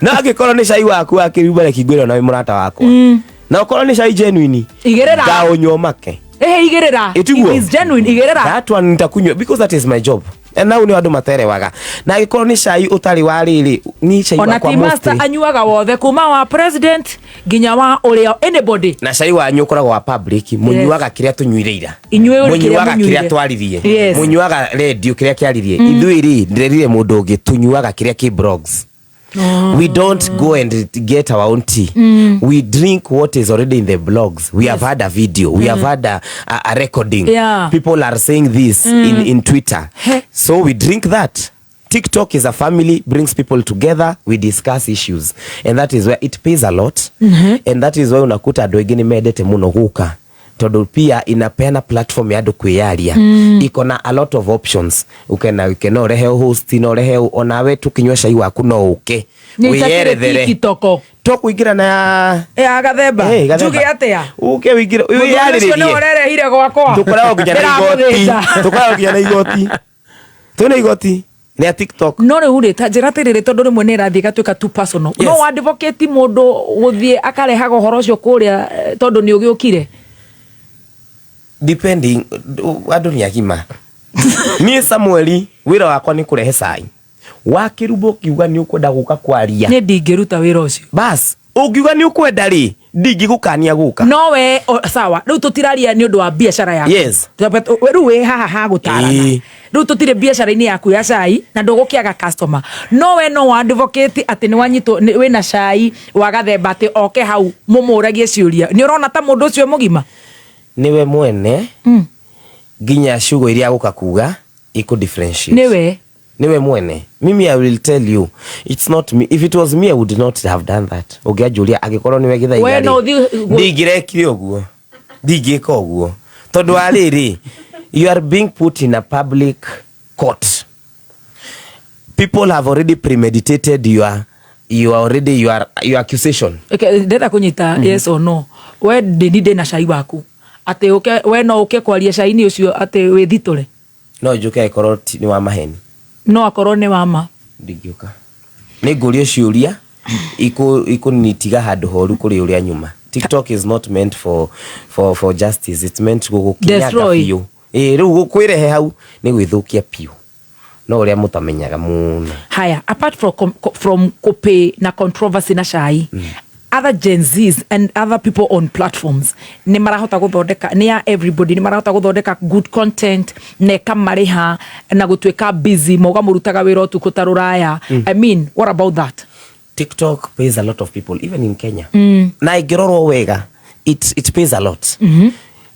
S3: Na angĩkorwo nĩ cai waku wa Kiruba reki ngwĩre na mũrata wakwa. Na ũkorwo nĩ cai genuine.
S1: Igĩrĩra.
S3: Ndaũnywa make.
S1: Igĩrĩra. It is genuine igĩrĩra.
S3: That one nitakunywa because that is my job. And now ni andũ materewaga. Na angĩkorwo nĩ cai ũtarĩ wa rĩrĩ ni cai wa kwa
S1: Ona master anyuaga wothe kuma wa president nginya wa ũrĩa anybody.
S3: Na cai wanyu ũkoragwo wa public mũnyuaga kĩrĩa tũnyuĩrĩira.
S1: Mũnyuaga
S3: kĩrĩa twaririe. Mũnyuaga radio kĩrĩa kĩaririe. Ithuĩ rĩ ndirerire mũndũ ũngĩ tunyuaga kĩrĩa kĩ blogs. We don't go and get our own tea. We drink what is already in the blogs. We have had a video. We have had a recording. People are saying this in Twitter. So we drink that. TikTok is a family, brings people together. We discuss issues. And that is where it pays a lot. And that is why unakuta andũ aingĩ nĩmendete mũno gũka. Tondũ pia inapeana platform ya andũ kwĩyaria. Iko na a lot of options. Ukena urehe host, no urehe onawe tukinywa cai waku no uke.
S1: Wĩyerethere. TikTok.
S3: Kuingira na
S1: Gathemba. Njuge atia.
S3: Uke wĩingire.
S1: Ũcio no ũrerehire gwakwa.
S3: Tukoragwo nginya na igoti. Tukoragwo nginya na igoti. Tuna igoti. Ni TikTok.
S1: No rĩu rĩ ta njĩra atĩrĩrĩ tondũ rĩmwe nĩ ĩrathiĩ gatuĩka too personal. No advocate mũndũ gũthiĩ akarehaga ũhoro ũcio kũrĩa tondũ nĩ ũgĩũkire.
S3: Depending andũ nĩ agima. Niĩ Samueli wĩra wakwa nĩ kũrehe cai. Wa Kiruba kiuga nĩ ũkwenda gũka kwaria.
S1: Nĩ ndingĩruta wĩra ũcio.
S3: Bas, ũngiuga nĩ ũkwenda rĩ, ndingĩgũkania gũka.
S1: No we sawa, rĩu tũtiraria nĩ ũndũ wa biacara yaku.
S3: Yes.
S1: Rĩu we haha gũtarana. Rĩu tũtirĩ biacara-inĩ yaku ya cai na ndũgũkĩaga customer. No we no advocate atĩ nĩ wanyitwo wĩna cai wa Gathemba atĩ oke hau mũmũragie ciũria. Nĩ ũrona ta mũndũ ũcio mũgima?
S3: Niwe mwene ginya shugo iria gũka kuga iko differentiate. Niwe mwene. Mimi I will tell you, it's not me. If it was me I would not have done that. Ogia Julia agikorwo niwe githa igari. Ndigirekire ũguo. Ndigĩka ũguo. Tondũ arĩrĩ, you are being put in a public court. People have already premeditated your accusation.
S1: Okay, ndeta kunyita yes or no. We ndinde na cai waku. Ate we no uke kwaria cai-inĩ ũcio ate we thitũre.
S3: No njuke ikorwo ni wa maheni. No
S1: akorwo ni wa ma.
S3: Ndingĩũka. Nĩ ngũrio ciũria iko nitiga handũ horu kũrĩ ũrĩa nyuma. TikTok is not meant for justice. It's meant gũgũkinyaga biũ. Rĩu kwĩrehe hau nĩ gwĩthũkia biũ. No ũrĩa mũtamenyaga mũno. Haya,
S1: apart from kope na controversy na cai, other Gen Zs and other people on platforms ni marahota guthondeka ni ya everybody ni marahota guthondeka good content ne kamariha na gutuika busy moga murutaga wira utuku taruraya. I mean, what about that?
S3: TikTok pays a lot of people even in Kenya. Na igirorwo wega it pays a lot.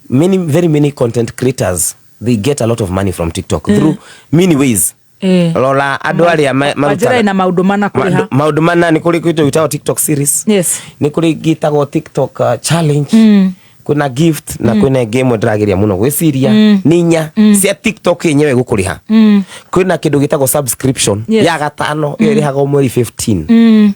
S3: Very many content creators, they get a lot of money from TikTok through many ways. Lola andũ arĩa
S1: marutaga na maũndũ mana kũrĩha.
S3: Maũndũ mana nĩ kũrĩ gwĩtagwo TikTok series.
S1: Yes.
S3: Nĩ kũrĩ gĩtagwo TikTok challenge. Kuna gift na kuna game ndĩrageria mũno gwĩciria ninya cia TikTok yenyewe gũkũrĩha. Kuna kĩndũ gĩtagwo subscription ya gatano ĩrĩhaga mweri 15.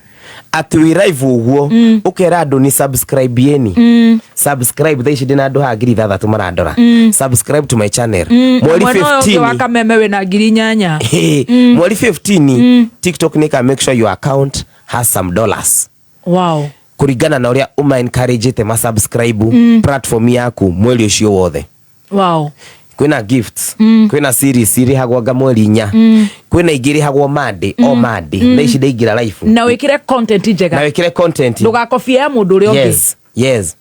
S3: Ati we live uguo ukera andũ ni subscribe yeni. Subscribe thaa ici ndina andũ ha ngiri 3 marandora. Subscribe to my channel. Mweri 15
S1: waka meme we na ngiri 8.
S3: Mweri 15 TikTok nika make sure your account has some dollars.
S1: Wow.
S3: Kurigana na uria uma encourage te ma subscribe platform yaku mweri ucio wothe.
S1: Wow.
S3: Kwina gifts, kwina series hagwaga mweri 4. Kwina igiri hagwo Monday o Monday. Na ici ndaigira live.
S1: Na wikire content njega.
S3: Na wikire content.
S1: Ndugakofia ya mundu uri ongi.
S3: Yes.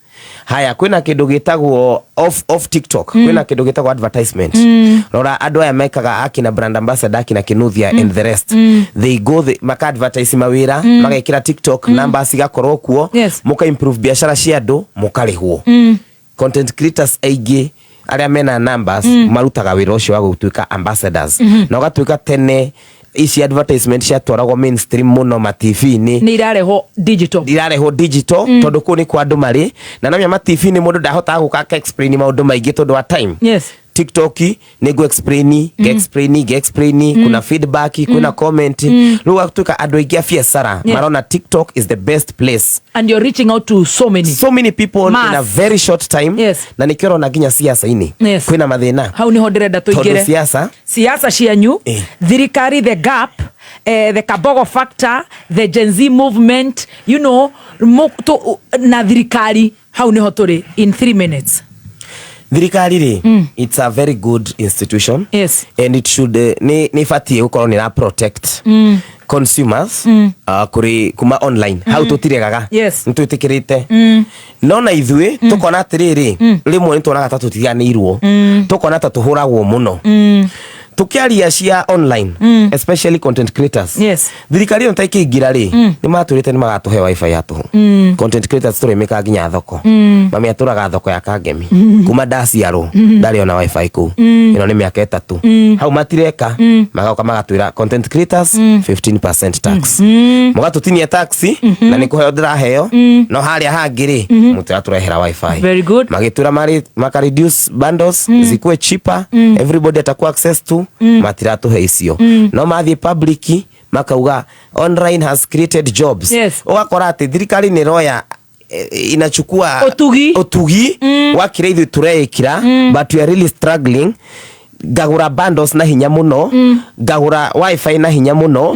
S3: Haya kwina kindu gitagwo off TikTok. Kwina kindu gitagwo advertisement. Rora andũ aya mekaga akina brand ambassador akina Kinuthia and the rest. They go maka advertise mawira, magekira TikTok numbers igakorwo kuo, muka improve biashara cia andũ, mukarĩhwo. Content creators aingĩ arĩa mena numbers marutaga wĩra ũcio wa gũtuĩka ambassadors. Na ũgatuĩka tene ici advertisement cia twaragwo mainstream muno ma TV-inĩ
S1: ni irareho digital
S3: tondũ kũ ni kwa andũ marĩ na namya ma TV-inĩ mũndũ ndahotaga gũka explain maũndũ maingĩ tondũ wa time.
S1: Yes.
S3: TikTok nego explain kuna feedback kuna comment ruwa kutoka ando ingia fiesara marona TikTok is the best place
S1: and you're reaching out to so many
S3: people in a very short time. Na nikiora na ginya siasa ini kwina mathina
S1: hau ni honderenda tuigire siasa cianyu thirikari the gap the Kabogo factor the Gen Z movement you know na thirikari hau ni hoturi in 3 minutes.
S3: Thirikari it's a very good institution and it should ni fatie ukorwo ni na protect consumers kuri kuma online how to tiregaga ntutikirite no na ithwe tukona atiriri rimwe nitwonaga ta tutiganirwo tukona ta tuhuragwo muno tukiaria cia online especially content creators thirikari no taikingira ri ni maturite ni magatuhe wifi yatuhu content creators turemeka ginya thoko mami aturaga thoko ya Kangemi kuma ndaciaro ndari ona wifi ku ino ni miaka 3 hau matireka magauka magatwira content creators 15% tax mugatutinia tax na ni kuheo ndiraheo no haria hangiri mutiraturehera wifi magitura maka reduce bundles zikuwe cheaper everybody atakuwa access to matiratuhe icio no mathi public makauga online has created jobs ugakora ati thirikari ni roya inachukua otugi wakira ithu tureikira but we are really struggling ngagura bundles na hinya muno ngagura wifi na hinya muno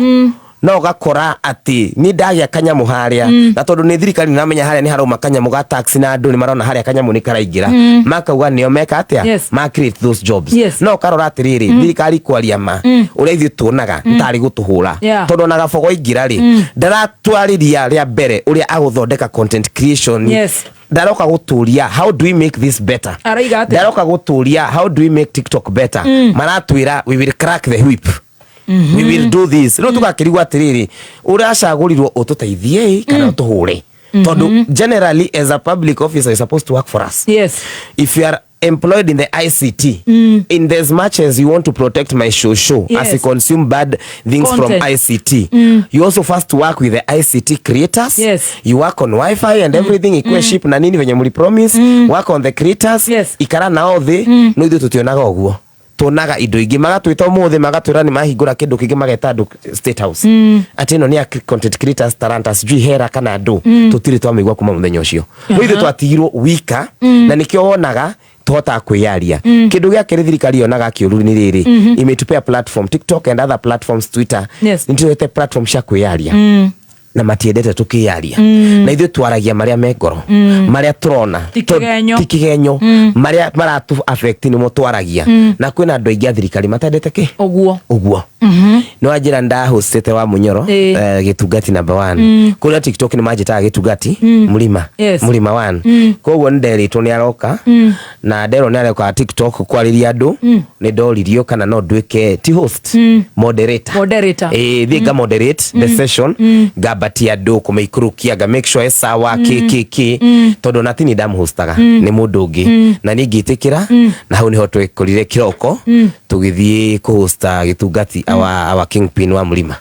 S3: no gakora ati ni ndagia kanyamu haria na tondu ni thirikari namenya haria ni harauma kanyamu ga tax na andu ni marona haria kanyamu ni karaingira makauga nio meka atia ma create those jobs no karora atiriri thirikari kwaria ma uria ithu tuonaga ntari gutuhura tondu na gafogo ingira ri ndaratwariria ria mbere uria aguthondeka content creation ndaroka guturia how do we make this better ndaroka guturia how do we make TikTok better maratwira we will crack the whip we will do this no tukakirigwa atiriri uracagurirwo ututeithie kana utuhure tondu generally as a public officer is supposed to work for us if you are employed in the ICT in as much as you want to protect my show as you consume bad things content from ICT you also first work with the ICT creators you work on wifi and everything ikwe ship na nini venye muli promise work on the creators ikara nao the no ithu tutionaga oguo tonaga indo ingi magatwita muthe magatwira ni mahingura kindu kingi mageta andu State House atino ni content creators Taranta sijui hera kana andu tutiri twamigwa kuma muthenya ucio ithu twatigirwo wika na nikio wonaga tuhota kwiyaria kindu gia kiri thirikari yonaga kiururi ni riri imetupea platform TikTok and other platforms Twitter nitwete platform cia kwiyaria na matiendete tukiyaria na ithu twaragia maria mengoro maria turona tikigenyo maria maratu affect ni mutwaragia na kwina andu aingi thirikari matendete ki uguo no ajira nda hostete wa Munyoro gitugati number 1 kuna TikTok ni majita gitugati mulima 1 koguo nderitwo ni aroka na ndero ni aroka TikTok kwariria andu ni ndoririo kana no ndwike ti host moderator thiga moderate the session batia andu kumeikurukia ga make sure sawa kk tondu natini ndam hostaga ni mundu ungi na ni ngitikira na hau ni ho twekorire kiroko tugithie ku hosta gitugati our kingpin wa mulima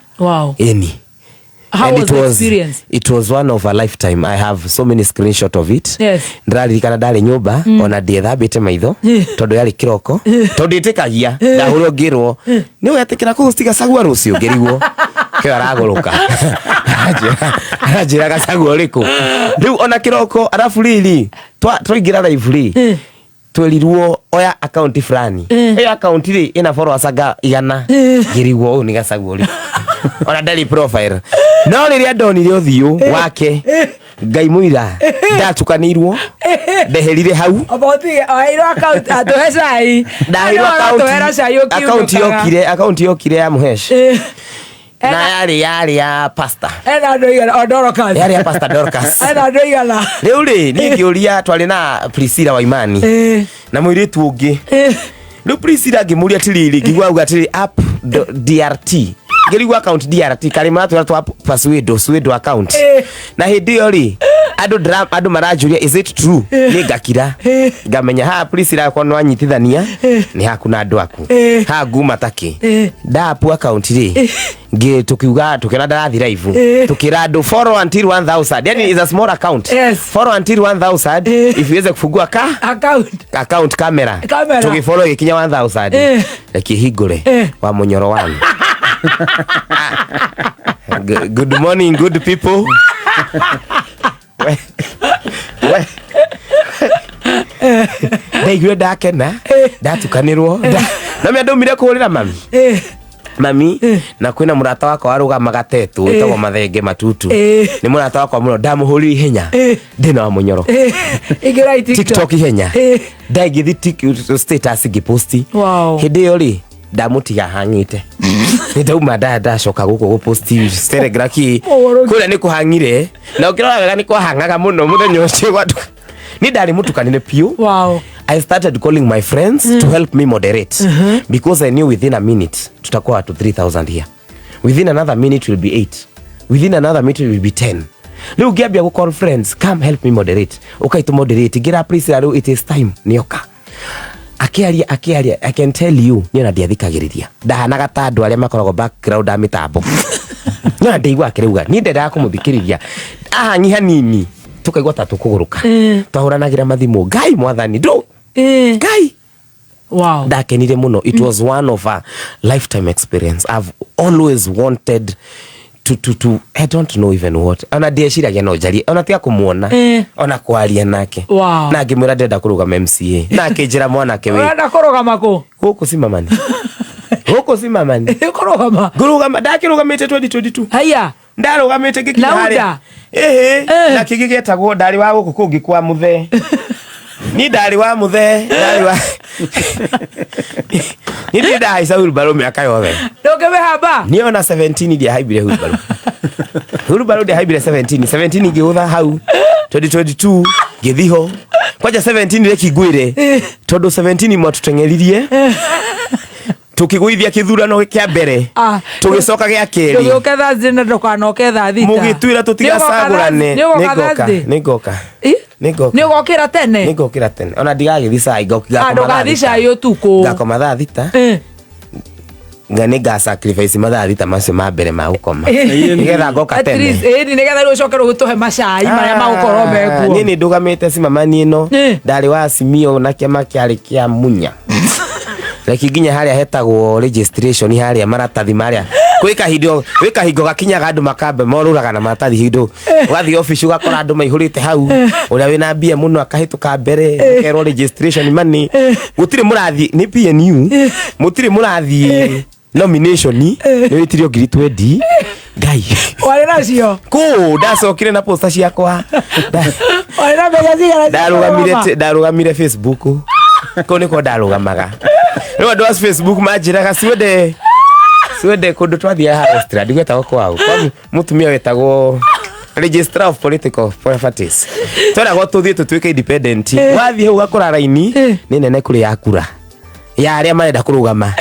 S1: How was the experience?
S3: It was one of a lifetime. I have so many screenshots of it. Ndirarikana ndari nyumba ona ndiethabite maitho tondu yari kiroko tondu itikagia ndahurwo ngirwo ni wetikira ku hostiga sagwa rucio ngirigwo kio araguruka ajira gasagwa riku riu ona kiroko arafu lili twaingira live twerirwo oya account fulani iyo account ri ina followers aga 100 ngirigwo ni gasagwa riku ona daily profile no riria ndonire uthiu wake ngai muira ndatukanirwo ndeherire hau
S1: airo account atohecai
S3: ndahiro account yokire ya muhesh na yari ya pasta
S1: Dorcas
S3: yari ya pasta Dorcas
S1: ndoigana
S3: riu ri ningiuria twari na Priscilla Waimani na muiritu ungi riu Priscilla ngimuria tiriri ngigwa uga tiri app DRT ngirigwa account DRT kalima twa password account na hindi yo ri Adu marajuria is it true? Ni gakira. Ngamenya ha police ira kwa no anyitithania ni hakuna andu aku. Ha nguma taki. Dapu account ri. Nge tukiuga tukira ndarathi live. Tukira andu follow until 1000. Yani is a small account. Follow until 1000 if uweze kufungua account camera. Tukifollow ikinya 1000. Kihigure wa munyoro wangu. Good morning, good people. Ndaigire ndakena ndatukanirwo na me ndomire kurira mami na kwina murata wakwa warugamaga tetu etagwo Mathenge Matutu ni murata wakwa muno ndamuhuri ihenya ndina wa munyoro igira TikTok ihenya ndagithi status giposti hindi yo ri ndamutiga hangite ndauma ndacoka guko guposti Telegram kuria ni kuhangire na ukirora wega ni kuhangaga muno muthenya ucio gwatu ni ndari mutukanine piu. I started calling my friends to help me moderate because I knew within a minute tutakuwa to 3000 here, within another minute will be 8, within another minute will be 10. Leo giambia go call friends, come help me moderate. Okay, to moderate gira please, it is time nioka akiaria I can tell you ni na ndiathikagiriria ndahanaga ta andu aria makoragwo background a mitambo na ndeigwa akireuga ni ndenda kumuthikiriria nyiha nini tukaigwa tatu kuguruka twahuranagira mathimu ngai mwathani ndo ngai ndakenire muno. It was one of a lifetime experience. I've always wanted to I don't know even what. Ona ndieciragia no njari ona tia kumuona ona kwaria nake na ngimwira ndenda kurugama MCA na akinjira mwanake we ndenda kurugama ku guku simamani guku simamani kurugama ndakirugamite 2022 haya ndarugamite gikiharia na kigigetagwo ndari wa guku kungi kwa muthe ni ndari wa muthe ndari wa ni ndahaica wheelbarrow miaka yothe ndongebe hamba ni ona 17 ndia haibire wheelbarrow ndia haibire 17 ngiutha hau 2022 ngithiho kwaja 17 reki ngwire tondu 17 mwatutengeririe tukiguithia kithurano kia mbere tugicoka gia keri tugiuke Thursday na ndukanoke thaa thita mugitwira tutigacagurane ningoka nigokira tene ona ndigagithisa ngokira utuku ngakoma thaa thita ngani ga sacrifice mathaa thita macio ma mbere ma gukoma nigetha ngoka tene nigetha ru ucoke gutuhe macai maria magukorwo mekuo nini ndugamite simamani ino ndari wa Simio na kiama kiari kia munya Leki ginya haria hetagwo registration haria maratathi maria kwika hingo gakinyaga andu makambe moruraga na maratathi hindo wathi office ugakora andu maihurite hau uria wina mbia muno akahituka mbere kero registration money gutire murathi ni PNU mutire murathi nomination ni witirio ngiri 20 ngai wale nacio ku ndacokire na posta ciakwa wale na bega ndarugamire Facebook ko niko ndarugamaga no andu a Facebook majiraga siwede kundu twathia ha Australia ndigwetagwo kwao kwa mutumia wetagwo registrar of political properties twarago tuthie tutuike independent wathie hu gakora raini ni nene kuri yakura ya aria marenda kurugama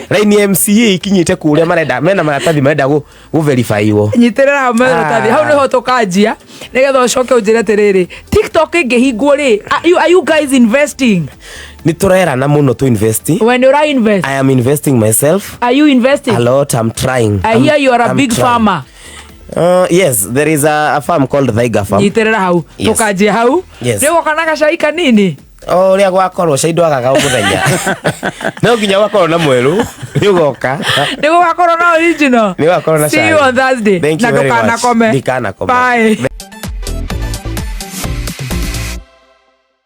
S3: raini MCA ikinyite kuria marenda mena maratathi marenda gu verify wo nyitirira maratathi hau niho tukanjia nigetha ucoke unjire tiriri TikTok ingihingwo ri are you guys investing? Ni turera na muno to invest. When you invest, I am investing myself. Are you investing? A lot. I'm trying. I hear you are a big farmer. Yes, there is a farm called Thaiga Farm. Niterera hau. Tukaje hau. Nigo kanaga shaika nini? Ria gwakorwo caindwagaga umuthenya no nginya gwakorwo na mweru niugoka nigo gwakorwo na original. See you on Thursday. Na ndukana kome. Bye.